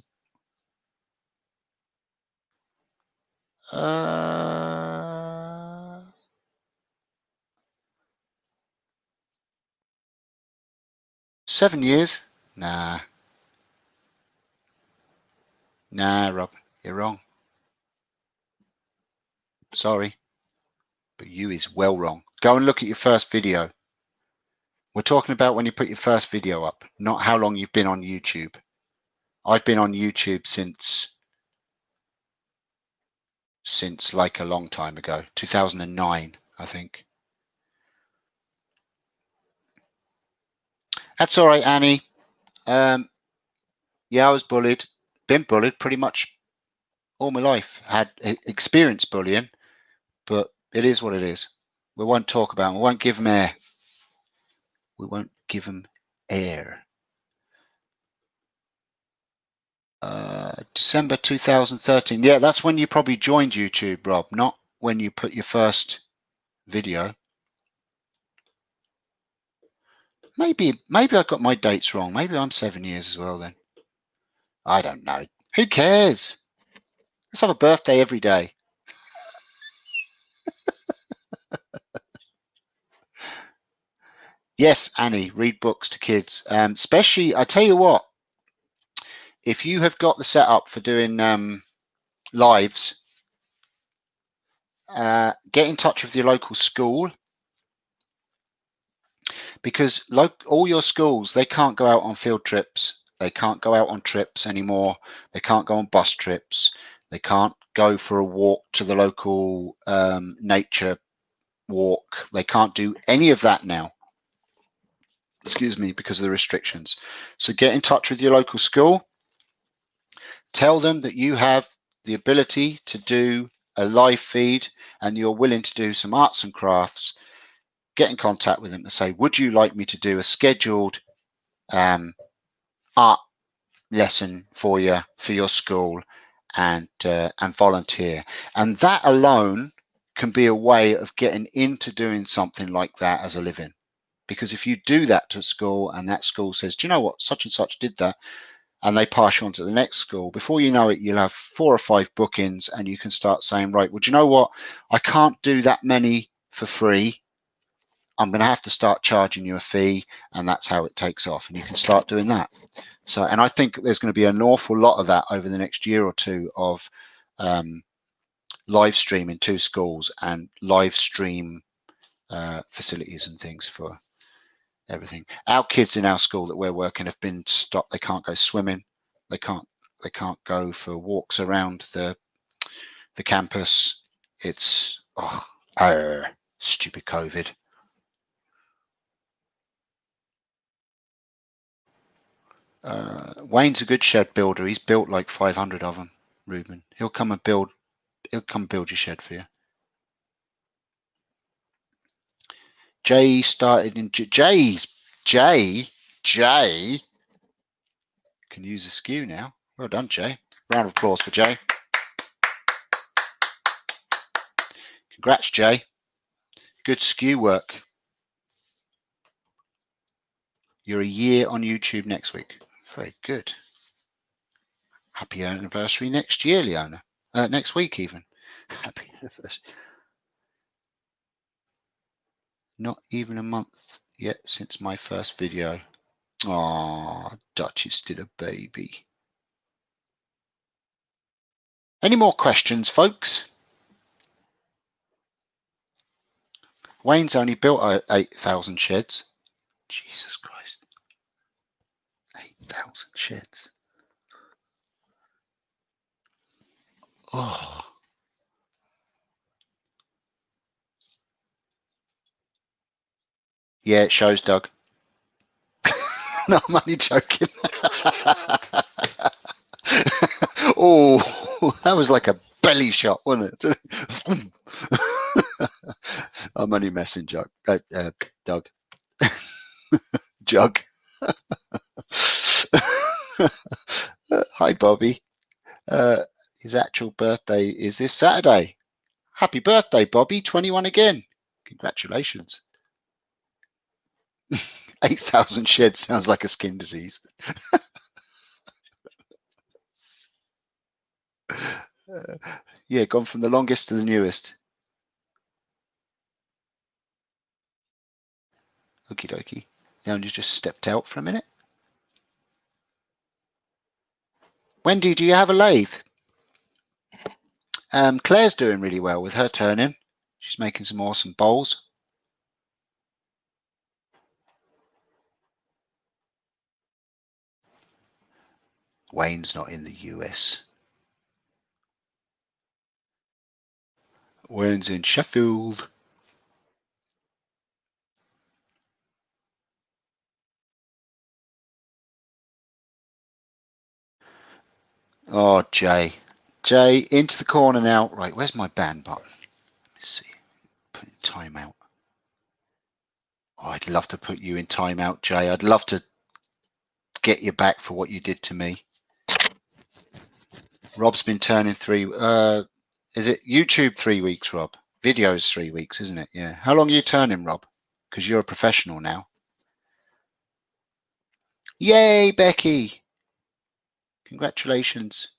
A: 7 years? Nah, Rob, you're wrong. Sorry, but you is well wrong. Go and look at your first video. We're talking about when you put your first video up, not how long you've been on YouTube. I've been on YouTube since like a long time ago, 2009, I think. That's all right, Annie. Yeah, I was bullied. Been bullied pretty much all my life. Had experienced bullying, but it is what it is. We won't talk about them. We won't give them air. We won't give them air. December 2013. Yeah, that's when you probably joined YouTube, Rob, not when you put your first video. Maybe I got my dates wrong. Maybe I'm 7 years as well then. I don't know. Who cares? Let's have a birthday every day. Yes, Annie, read books to kids. Especially, I tell you what, if you have got the setup for doing lives, get in touch with your local school, because all your schools, they can't go out on field trips They can't go out on trips anymore. They can't go on bus trips. They can't go for a walk to the local nature walk. They can't do any of that now. Excuse me, because of the restrictions. So get in touch with your local school. Tell them that you have the ability to do a live feed and you're willing to do some arts and crafts. Get in contact with them and say, would you like me to do a scheduled art lesson for you for your school, and volunteer. And that alone can be a way of getting into doing something like that as a living. Because if you do that to a school and that school says, do you know what, such and such did that, and they pass you on to the next school, before you know it, you'll have 4 or 5 bookings, and you can start saying, right, well, do you know what, I can't do that many for free. I'm going to have to start charging you a fee, and that's how it takes off. And you can start doing that. So, and I think there's going to be an awful lot of that over the next year or two of live streaming to schools and live stream facilities and things for everything. Our kids in our school that we're working have been stopped. They can't go swimming. They can't go for walks around the campus. It's stupid COVID. Wayne's a good shed builder. He's built like 500 of them, Ruben. He'll come build your shed for you. Jay started in Jay can use a skew now. Well done, Jay. Round of applause for Jay. Congrats, Jay. Good skew work. You're a year on YouTube next week. Very good. Happy anniversary next year, Leona. Next week even. Happy anniversary. Not even a month yet since my first video. Oh, Dutch is still a baby. Any more questions, folks? Wayne's only built 8,000 sheds. Jesus Christ. 8,000 sheds. Oh. Yeah, it shows, Doug. No, I'm only joking. Oh, that was like a belly shot, wasn't it? I'm only messing, Doug. Jug. Hi, Bobby. His actual birthday is this Saturday. Happy birthday, Bobby. 21 again. Congratulations. 8,000 sheds sounds like a skin disease. Yeah, gone from the longest to the newest. Okie dokie. Leona's just stepped out for a minute. Wendy, do you have a lathe? Claire's doing really well with her turning. She's making some awesome bowls. Wayne's not in the US. Wayne's in Sheffield. Oh, Jay. Jay, into the corner now. Right, where's my ban button? Let me see. Put in timeout. Oh, I'd love to put you in timeout, Jay. I'd love to get you back for what you did to me. Rob's been turning 3. Is it YouTube 3 weeks, Rob? Videos 3 weeks, isn't it? Yeah. How long are you turning, Rob? Because you're a professional now. Yay, Becky. Congratulations.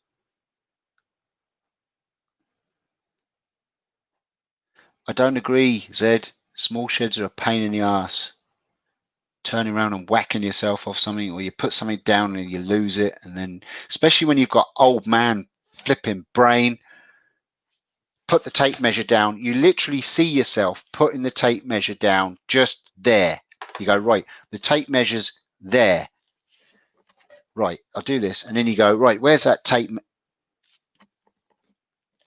A: I don't agree, Zed. Small sheds are a pain in the ass. Turning around and whacking yourself off something, or you put something down and you lose it, and then especially when you've got old man flipping brain, put the tape measure down. You literally see yourself putting the tape measure down just there. You go, right, the tape measure's there. right, I'll do this. And then you go, right, where's that tape?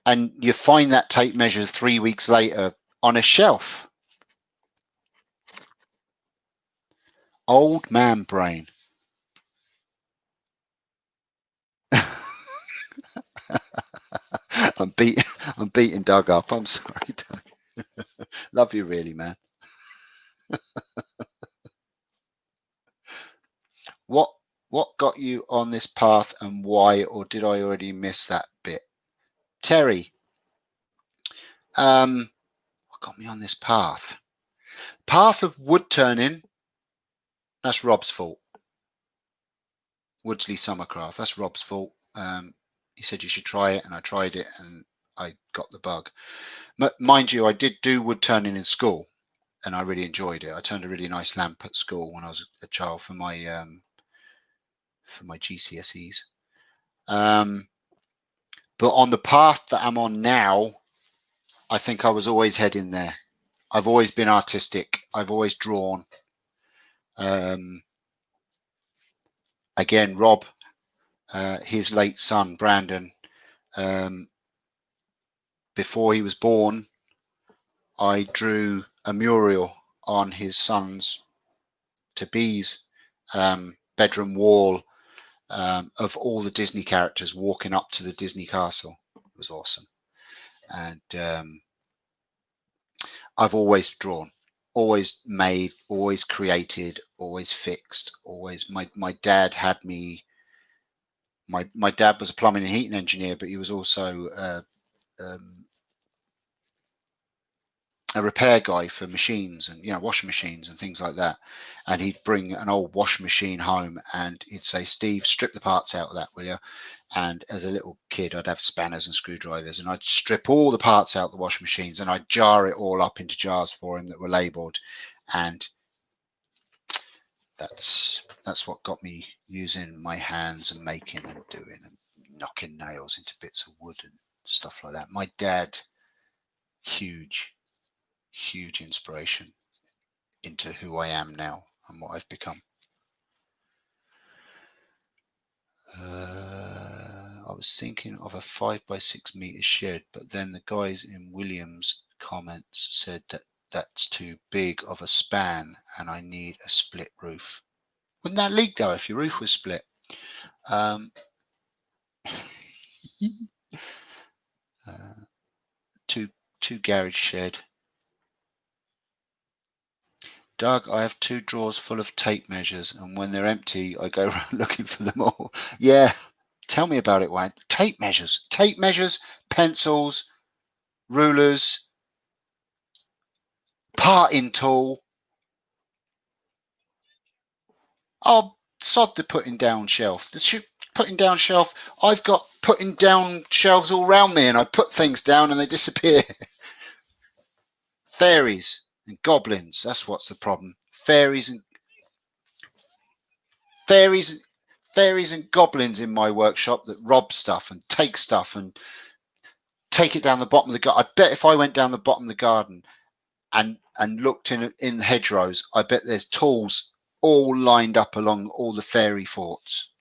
A: And you find that tape measure 3 weeks later on a shelf. Old man brain. I'm beating Doug up. I'm sorry, Doug. Love you really, man. What got you on this path and why, or did I already miss that bit? Terry, what got me on this path? Path of wood turning. That's Rob's fault. Woodsley Summercraft. That's Rob's fault. He said you should try it, and I tried it, and I got the bug. Mind you, I did do wood turning in school, and I really enjoyed it. I turned a really nice lamp at school when I was a child for my GCSEs. But on the path that I'm on now, I think I was always heading there. I've always been artistic. I've always drawn. Again, Rob, his late son, Brandon, before he was born, I drew a mural on his son's to-be's bedroom wall of all the Disney characters walking up to the Disney castle. It was awesome. And I've always drawn, always made, always created, always fixed, always. My dad had me. My dad was a plumbing and heating engineer, but he was also a repair guy for machines and washing machines and things like that. And he'd bring an old washing machine home and he'd say, Steve, strip the parts out of that, will you? And as a little kid, I'd have spanners and screwdrivers and I'd strip all the parts out of the washing machines and I'd jar it all up into jars for him that were labeled. And that's what got me using my hands and making and doing and knocking nails into bits of wood and stuff like that. My dad, huge inspiration into who I am now and what I've become. I was thinking of a 5 by 6 meter shed, but then the guys in Williams' comments said that that's too big of a span and I need a split roof. Wouldn't that leak though if your roof was split? Two garage shed. Doug, I have 2 drawers full of tape measures, and when they're empty, I go around looking for them all. Yeah, tell me about it, Wayne. Tape measures, pencils, rulers, parting tool. Oh, sod the putting down shelf. The putting down shelf. I've got putting down shelves all around me, and I put things down and they disappear. Fairies and goblins. That's what's the problem. Fairies and goblins in my workshop that rob stuff and take it down the bottom of the garden. I bet if I went down the bottom of the garden and looked in the hedgerows, I bet there's tools all lined up along all the fairy forts.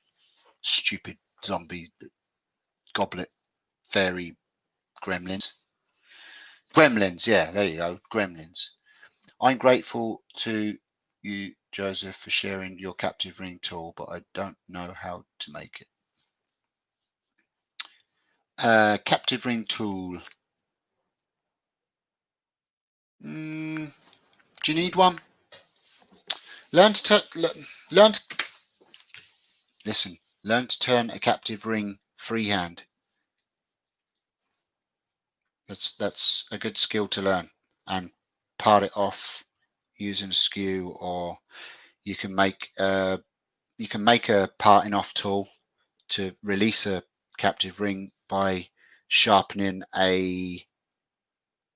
A: Stupid zombie, goblet, fairy, gremlins. Yeah, there you go, gremlins. I'm grateful to you, Joseph, for sharing your captive ring tool, but I don't know how to make it. Captive ring tool. Do you need one? Learn to turn a captive ring freehand. That's a good skill to learn, and part it off using a skew, or you can make a parting off tool to release a captive ring by sharpening a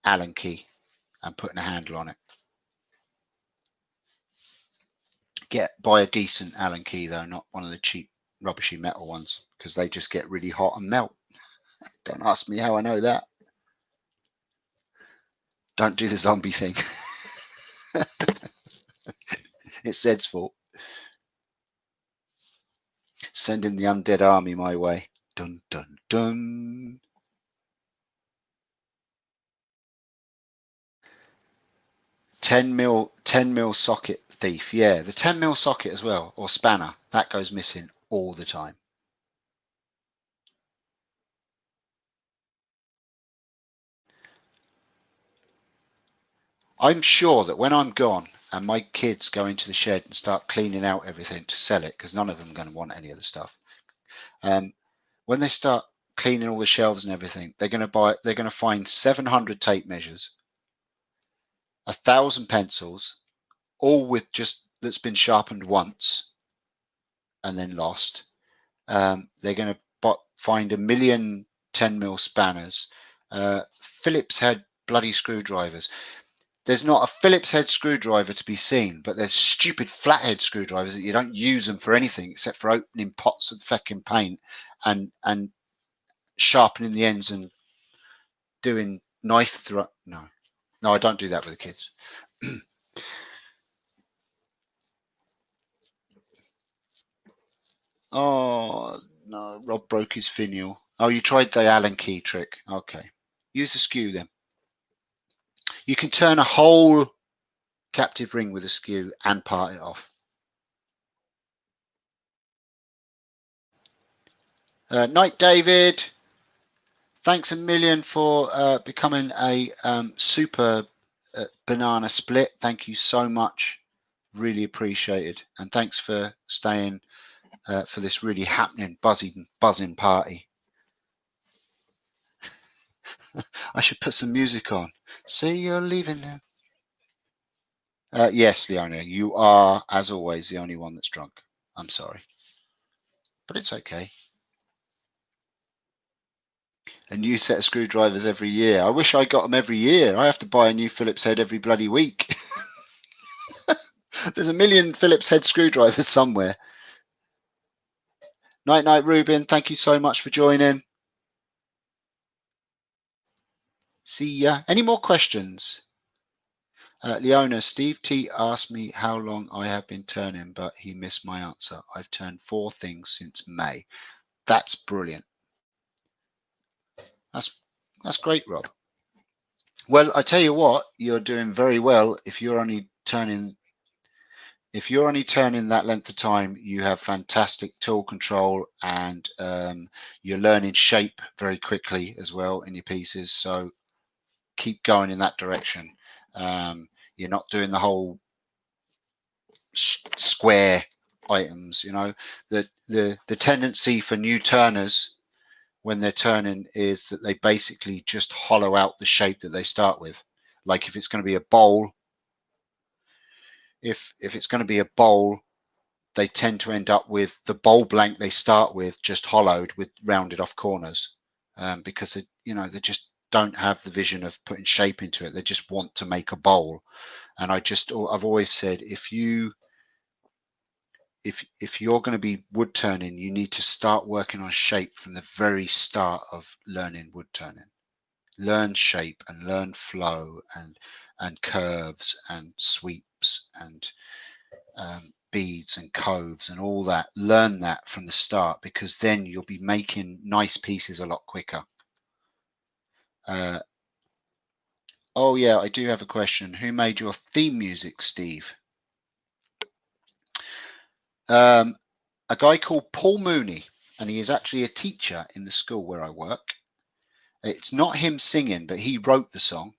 A: Allen key and putting a handle on it. Buy a decent Allen key though, not one of the cheap rubbishy metal ones, because they just get really hot and melt. Don't ask me how I know that. Don't do the zombie thing. It's Zed's fault. Sending the undead army my way. Dun, dun, dun. ten mil socket thief. Yeah, the 10 mil socket as well, or spanner. That goes missing all the time. I'm sure that when I'm gone and my kids go into the shed and start cleaning out everything to sell it, because none of them are going to want any of the stuff. When they start cleaning all the shelves and everything, they're going to find 700 tape measures, 1,000 pencils, all with just that's been sharpened once and then lost. They're going to find a million 10 mil spanners, Phillips head bloody screwdrivers. There's not a Phillips head screwdriver to be seen, but there's stupid flathead screwdrivers that you don't use them for anything except for opening pots of feckin' paint and sharpening the ends and doing knife throw. No, I don't do that with the kids. Oh no, Rob broke his finial. Oh, you tried the Allen key trick. Okay, use the skew then. You can turn a whole captive ring with a skew and part it off. Night, David. Thanks a million for becoming a super banana split. Thank you so much. Really appreciated. And thanks for staying for this really happening, buzzing party. I should put some music on. See, you're leaving now. Yes, Leona, you are, as always, the only one that's drunk. I'm sorry. But it's okay. A new set of screwdrivers every year. I wish I got them every year. I have to buy a new Phillips head every bloody week. There's a million Phillips head screwdrivers somewhere. Night, night, Ruben. Thank you so much for joining. See ya. Any more questions? Leona, Steve T asked me how long I have been turning, but he missed my answer. I've turned 4 things since May. That's brilliant. That's great, Rob. Well, I tell you what, you're doing very well. If you're only turning that length of time, you have fantastic tool control, and you're learning shape very quickly as well in your pieces. So keep going in that direction. You're not doing the whole square items. You know, the tendency for new turners when they're turning is that they basically just hollow out the shape that they start with. Like if it's going to be a bowl, if it's going to be a bowl, they tend to end up with the bowl blank they start with just hollowed with rounded off corners, because they just don't have the vision of putting shape into it. They just want to make a bowl. And I've always said, if you're going to be wood turning, you need to start working on shape from the very start of learning wood turning. Learn shape and learn flow and curves and sweeps and beads and coves and all that. Learn that from the start, because then you'll be making nice pieces a lot quicker. Oh yeah, I do have a question. Who made your theme music, Steve? A guy called Paul Mooney, and he is actually a teacher in the school where I work. It's not him singing, but he wrote the song.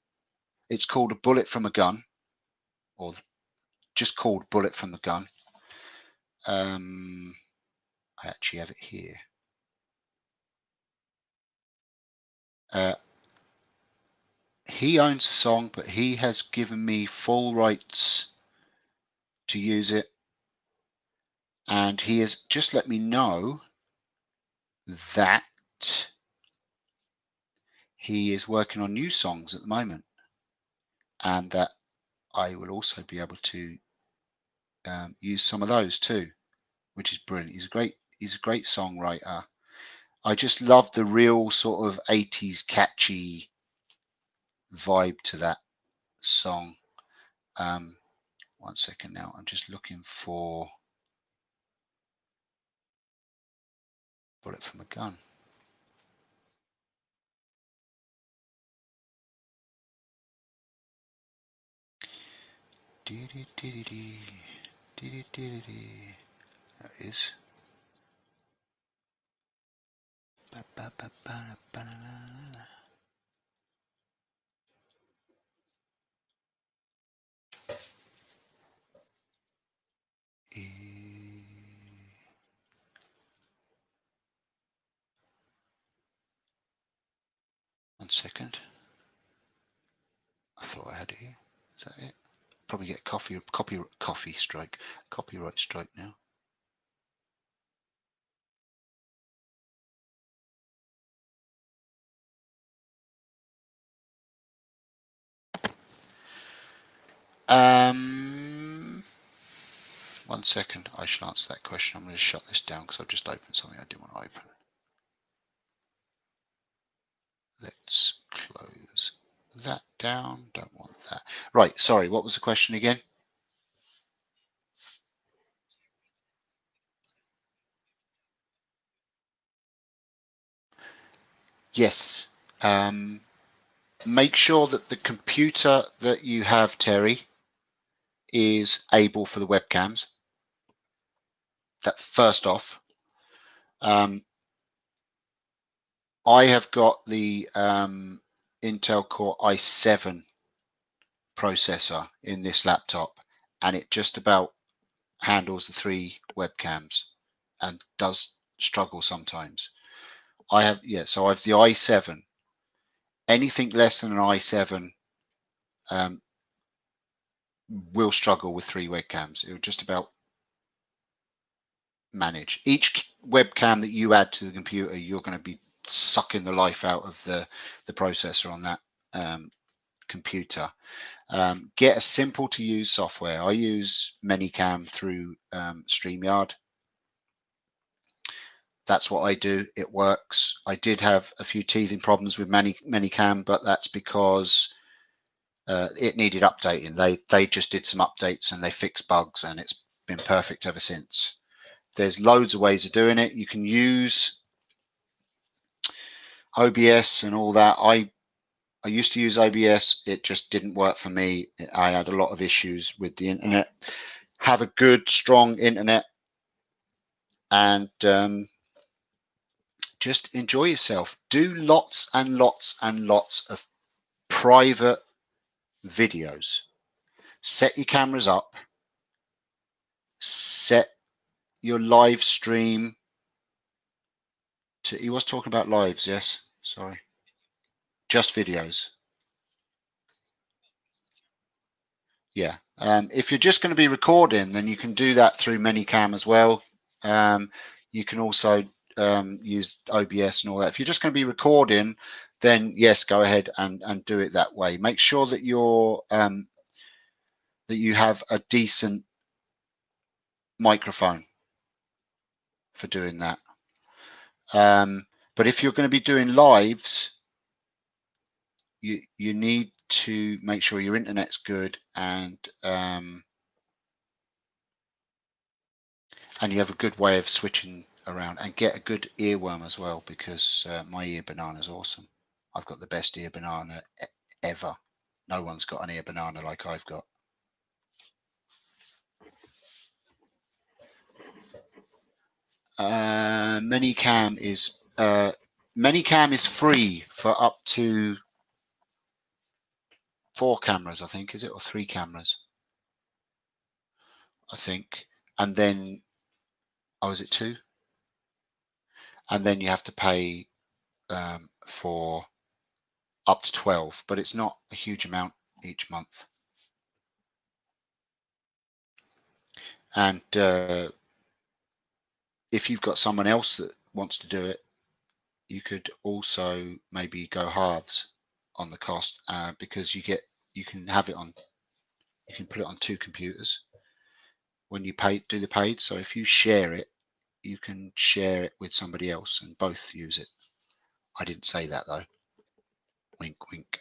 A: It's called A Bullet from a Gun, or just called Bullet from the Gun. I actually have it here. He owns the song, but he has given me full rights to use it, and he has just let me know that he is working on new songs at the moment, and that I will also be able to use some of those too, which is brilliant. He's a great songwriter. I just love the real sort of 80s catchy vibe to that song. 1 second now, I'm just looking for Bullet from a gun. There it is. One second. I thought I had it here. Is that it? Probably get copyright strike now. One second. I shall answer that question. I'm going to shut this down because I've just opened something I didn't want to open. Let's close that down. Don't want that. Right. Sorry. What was the question again? Yes. Make sure that the computer that you have, Terry, is able for the webcams. That first off. I have got the Intel Core i7 processor in this laptop, and it just about handles the 3 webcams and does struggle sometimes. I have, yeah, so I have the i7. Anything less than an i7 will struggle with 3 webcams. It will just about manage. Each webcam that you add to the computer, you're going to be sucking the life out of the processor on that computer. Get a simple to use software. I use Manycam through StreamYard. That's what I do. It works. I did have a few teething problems with Manycam, but that's because it needed updating. They just did some updates and they fixed bugs, and it's been perfect ever since. There's loads of ways of doing it. You can use OBS and all that. I used to use OBS. It just didn't work for me. I had a lot of issues with the internet. Have a good, strong internet, and just enjoy yourself. Do lots and lots and lots of private videos. Set your cameras up. Set your live stream to, he was talking about lives, yes? Sorry. Just videos. Yeah. If you're just going to be recording, then you can do that through Manycam as well. You can also use OBS and all that. If you're just going to be recording, then yes, go ahead and do it that way. Make sure that you're that you have a decent microphone for doing that. But if you're going to be doing lives, you need to make sure your internet's good, and you have a good way of switching around, and get a good earworm as well, because my ear banana is awesome. I've got the best ear banana ever. No one's got an ear banana like I've got. Manycam is free for up to 4 cameras, I think, is it, or 3 cameras? I think, and then, oh, is it 2? And then you have to pay for up to 12, but it's not a huge amount each month. And if you've got someone else that wants to do it, you could also maybe go halves on the cost, because you can have it on, you can put it on 2 computers when you do the paid. So if you share it, you can share it with somebody else and both use it. I didn't say that though. Wink, wink.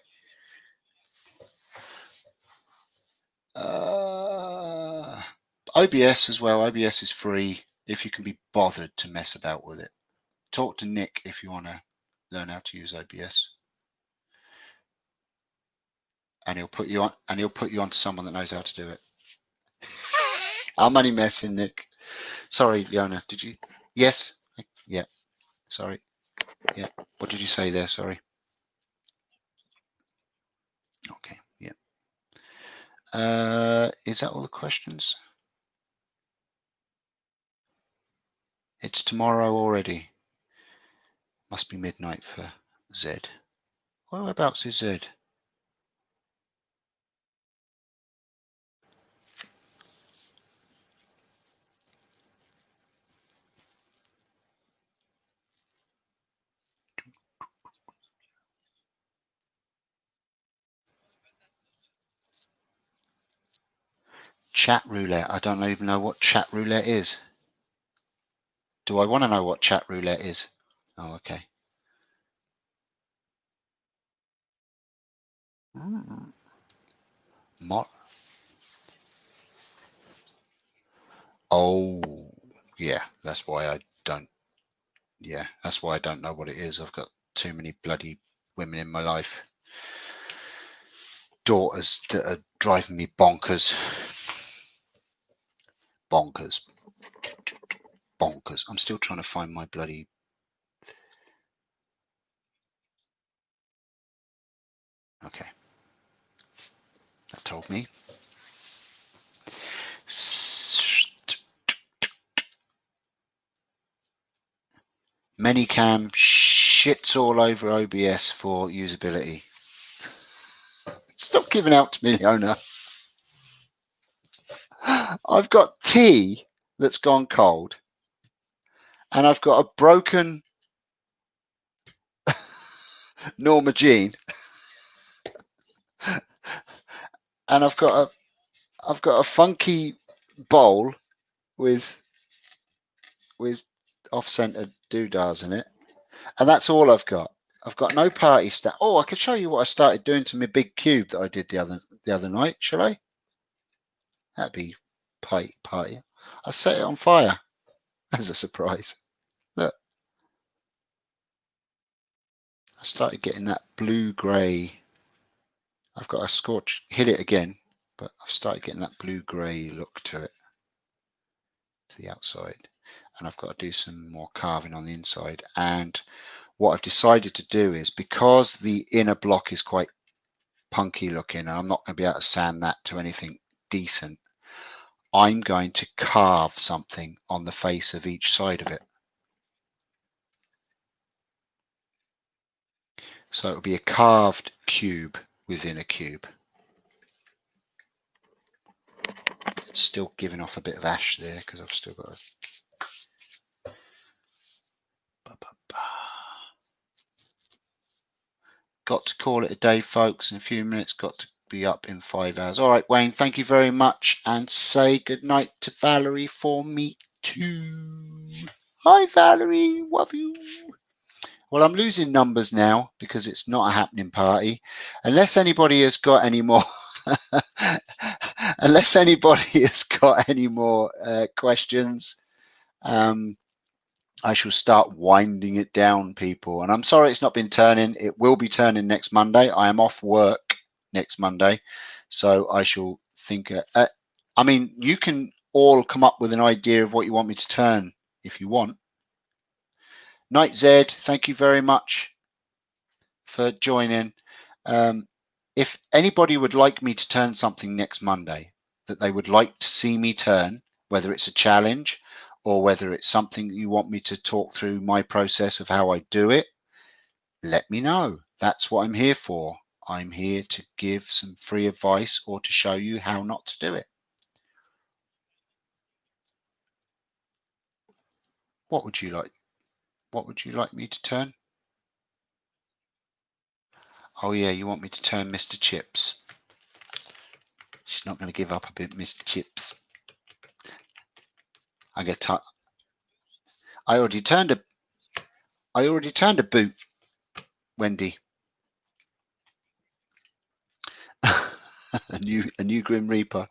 A: OBS as well. OBS is free if you can be bothered to mess about with it. talk to Nick if you want to learn how to use OBS. And he'll put you on, and he'll put you onto someone that knows how to do it. I'm only messing, Nick. Sorry, Leona. Did you? Yes. Yeah. Sorry. Yeah. What did you say there? Sorry. Okay. Yeah. Is that all the questions? It's tomorrow already. Must be midnight for Zed. Whereabouts is Zed? Chat roulette. I don't even know what chat roulette is. Do I want to know what chat roulette is? Oh, okay. Oh, yeah. That's why I don't. Yeah, that's why I don't know what it is. I've got too many bloody women in my life. Daughters that are driving me bonkers. Bonkers. Bonkers. I'm still trying to find my bloody. Okay. That told me. Manycam shits all over OBS for usability. Stop giving out to me, Leona. I've got tea that's gone cold, and I've got a broken Norma Jean, and I've got a funky bowl with off-centered doodahs in it, and that's all I've got. I've got no party stuff. Oh, I could show you what I started doing to my big cube that I did the other night. Shall I? That'd be party. I set it on fire as a surprise. Look, I started getting that blue-grey. I've got to hit it again, but I've started getting that blue-grey look to it, to the outside. And I've got to do some more carving on the inside. And what I've decided to do is, because the inner block is quite punky looking, and I'm not going to be able to sand that to anything decent, I'm going to carve something on the face of each side of it. So it'll be a carved cube within a cube. It's still giving off a bit of ash there because I've still got a... Got to call it a day, folks, in a few minutes. Got to be up in 5 hours. All right, Wayne, thank you very much, and say good night to Valerie for me too. Hi, Valerie, love you. Well, I'm losing numbers now because it's not a happening party. Unless anybody has got any more, unless anybody has got any more questions, I shall start winding it down, people. And I'm sorry it's not been turning. It will be turning next Monday. I am off work next Monday, so I shall think. I mean, you can all come up with an idea of what you want me to turn if you want. Night Zed, thank you very much for joining. If anybody would like me to turn something next Monday that they would like to see me turn, whether it's a challenge or whether it's something that you want me to talk through my process of how I do it, let me know. That's what I'm here for. I'm here to give some free advice or to show you how not to do it. What would you like? What would you like me to turn? Oh yeah, you want me to turn Mr. Chips. She's not going to give up a bit, Mr. Chips. I get tired. I already turned a boot, Wendy. a new Grim Reaper.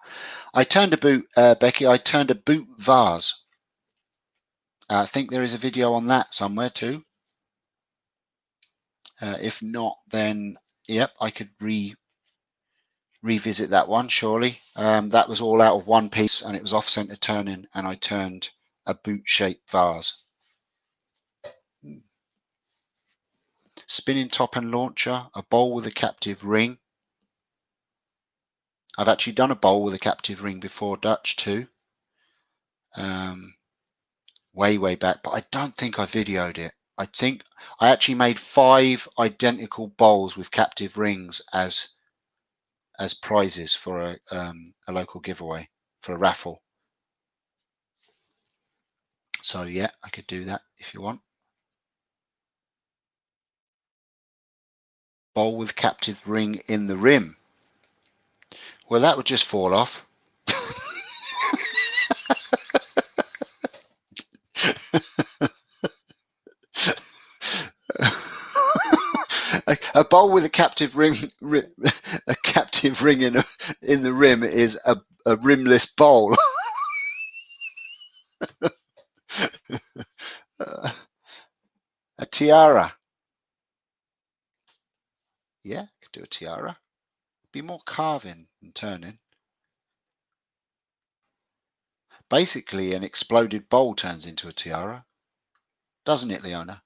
A: I turned a boot, Becky. I turned a boot vase. I think there is a video on that somewhere too. If not, then yep, I could revisit that one surely. That was all out of one piece and it was off-center turning, and I turned a boot-shaped vase. Spinning top and launcher, a bowl with a captive ring. I've actually done a bowl with a captive ring before, Dutch too. Way back, but I don't think I videoed it. I think I actually made 5 identical bowls with captive rings as prizes for a local giveaway, for a raffle. So yeah, I could do that if you want. Bowl with captive ring in the rim. Well, that would just fall off. A bowl with a captive ring, a captive ring in the rim is a rimless bowl. A tiara. Yeah, could do a tiara. Be more carving and turning. Basically, an exploded bowl turns into a tiara, doesn't it, Leona?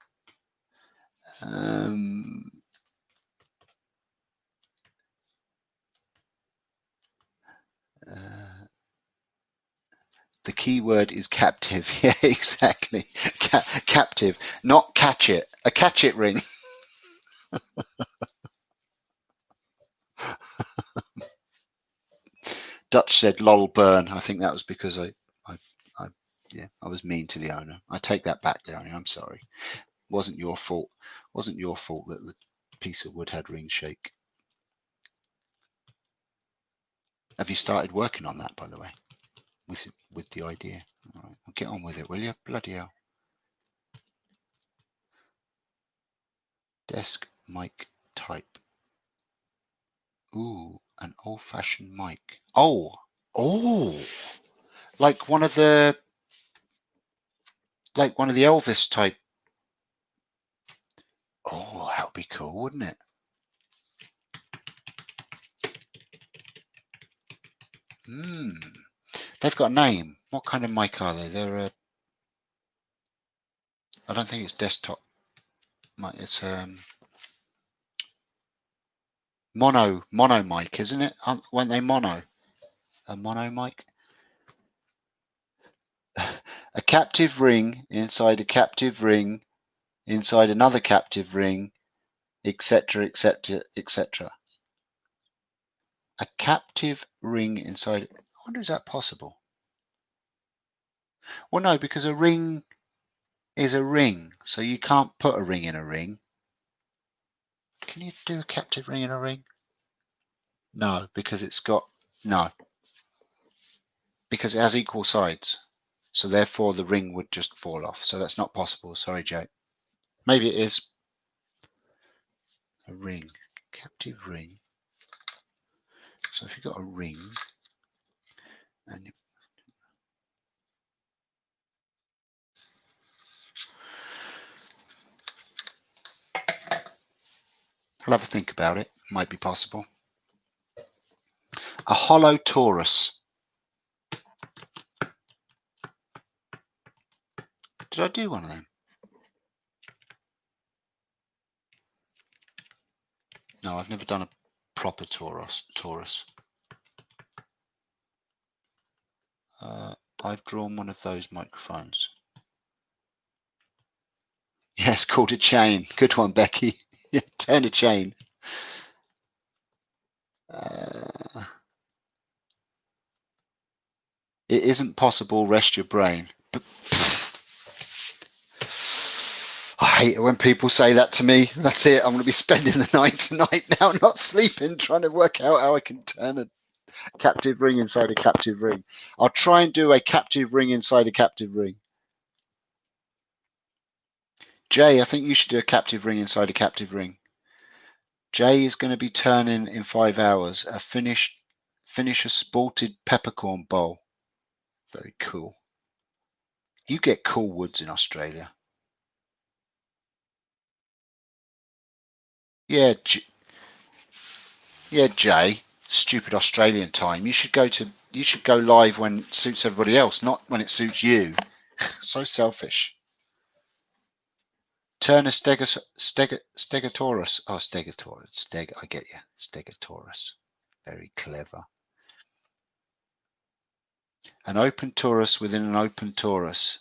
A: The key word is captive. Yeah, exactly. Captive, not catch it. A catch it ring. Dutch said lol burn. I think that was because I was mean to Leona. I take that back, Leona. I'm sorry. Wasn't your fault. Wasn't your fault that the piece of wood had ring shake. Have you started working on that, by the way, with the idea? All right, well, get on with it, will you? Bloody hell. Desk mic type. Ooh, an old-fashioned mic. Oh, like one of the Elvis type. Oh, that would be cool, wouldn't it? They've got a name. What kind of mic are they? They're I don't think it's desktop mic. It's mono mic, isn't it? Weren't they mono? A mono mic. A captive ring inside a captive ring inside another captive ring, etc., etc., etc. A captive ring inside. I wonder, is that possible? Well, no, because a ring is a ring, so you can't put a ring in a ring. Can you do a captive ring in a ring? No, because it's got because it has equal sides, so therefore the ring would just fall off. So that's not possible. Sorry, Jake. Maybe it is a ring, captive ring. So if you've got a ring and I'll have a think about it. Might be possible. A hollow torus. Did I do one of them? No, I've never done a proper torus. I've drawn one of those microphones. Yeah, it's called a chain. Good one, Becky. Turn a chain. It isn't possible. Rest your brain. I hate it when people say that to me. That's it. I'm going to be spending the night tonight now, not sleeping, trying to work out how I can turn a captive ring inside a captive ring. I'll try and do a captive ring inside a captive ring. Jay, I think you should do a captive ring inside a captive ring. Jay is going to be turning in 5 hours. Finish a sported peppercorn bowl. Very cool. You get cool woods in Australia. Yeah, yeah, Jay. Stupid Australian time. You should go live when it suits everybody else, not when it suits you. So selfish. Turner Stegosaurus. Oh, Stegosaurus. I get you. Stegosaurus. Very clever. An open torus within an open torus.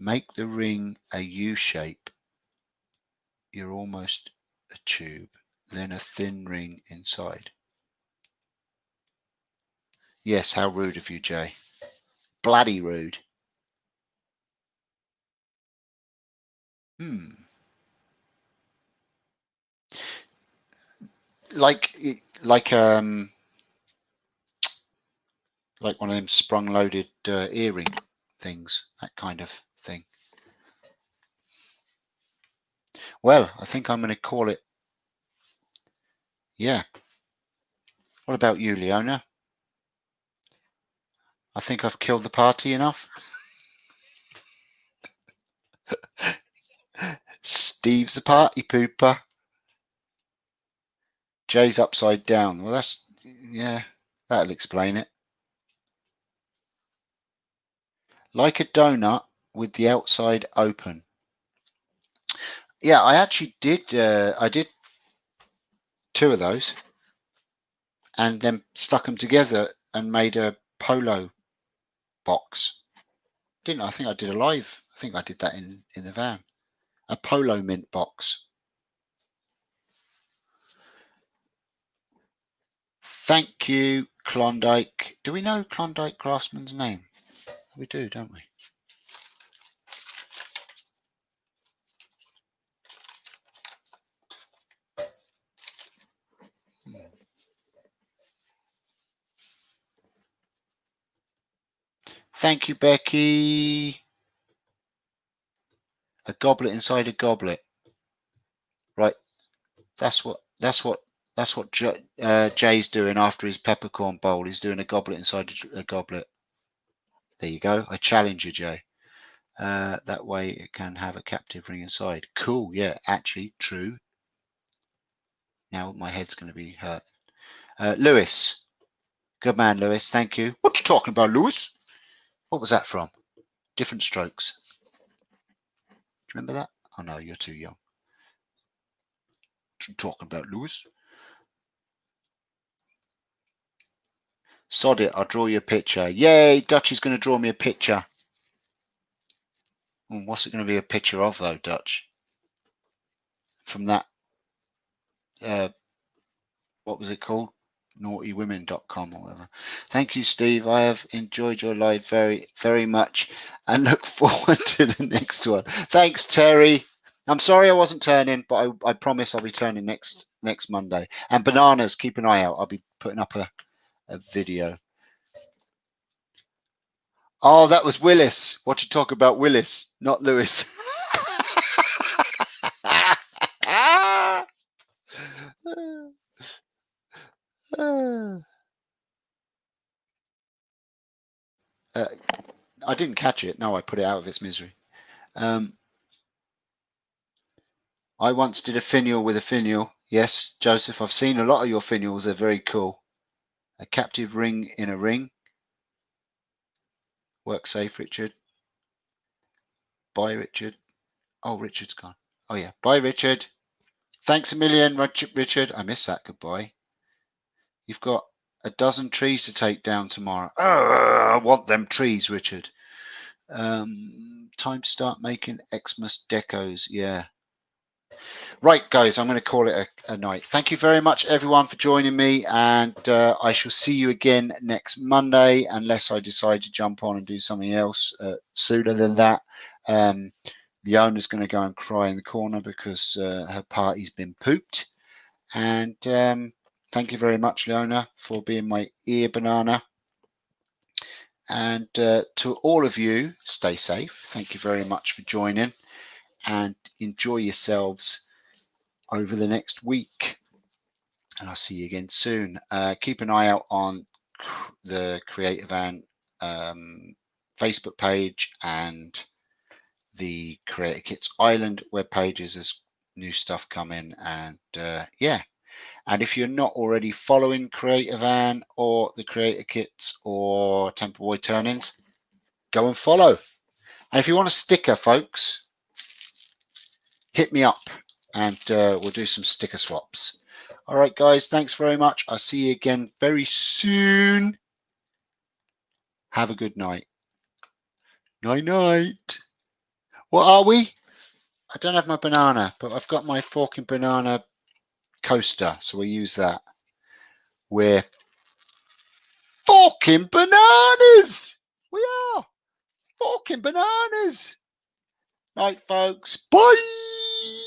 A: Make the ring a U shape. You're almost a tube. Then a thin ring inside. Yes, how rude of you, Jay. Bloody rude. Like like um like one of them sprung loaded earring things, that kind of thing. Well, I think I'm going to call it. Yeah. What about you, Leona? I think I've killed the party enough. Steve's a party pooper. Jay's upside down. Well, yeah, that'll explain it. Like a donut with the outside open. Yeah, I actually did. I did 2 of those, and then stuck them together and made a polo box. Didn't I? I think I did a live. I think I did that in the van. A polo mint box. Thank you, Klondike. Do we know Klondike Craftsman's name? We do, don't we? Thank you, Becky. A goblet inside a goblet. Right. That's what Jay's doing after his peppercorn bowl. He's doing a goblet inside a goblet. There you go. I challenge you, Jay. That way it can have a captive ring inside. Cool. Yeah, actually, true. Now my head's going to be hurt. Lewis. Good man, Lewis. Thank you. What you talking about, Lewis? What was that from? Different Strokes. Do you remember that? Oh no, you're too young. What you talking about, Lewis? Sod it, I'll draw you a picture. Yay, Dutch is going to draw me a picture. What's it going to be a picture of, though, Dutch? From that, what was it called? naughtywomen.com or whatever. Thank you, Steve. I have enjoyed your live very, very much and look forward to the next one. Thanks, Terry. I'm sorry I wasn't turning, but I promise I'll be turning next Monday. And bananas, keep an eye out. I'll be putting up a video. Oh, that was Willis. What you talk about, Willis, not Lewis. I didn't catch it. No, I put it out of its misery. I once did a finial with a finial. Yes, Joseph, I've seen a lot of your finials. They're very cool. A captive ring in a ring. Work safe, Richard. Bye, Richard. Oh, Richard's gone. Oh, yeah. Bye, Richard. Thanks a million, Richard. I missed that. Goodbye. You've got a dozen trees to take down tomorrow. I want them trees, Richard. Time to start making Xmas decos. Yeah. Right, guys, I'm going to call it a night. Thank you very much, everyone, for joining me. And I shall see you again next Monday, unless I decide to jump on and do something else sooner than that. Leona's going to go and cry in the corner because her party's been pooped. And thank you very much, Leona, for being my ear banana. And to all of you, stay safe. Thank you very much for joining and enjoy yourselves over the next week. And I'll see you again soon. Keep an eye out on the Creative Ant Facebook page and the Creator Kits Island web pages as new stuff come in. And yeah, and if you're not already following Creative Ant or the Creator Kits or Temple Boy Turn-ins, go and follow. And if you want a sticker, folks, hit me up and we'll do some sticker swaps. All right, guys, thanks very much. I'll see you again very soon. Have a good night. Night, night. What are we? I don't have my banana, but I've got my fork and banana coaster, so we use that. We're forking bananas. We are forking bananas. Night, folks. Bye.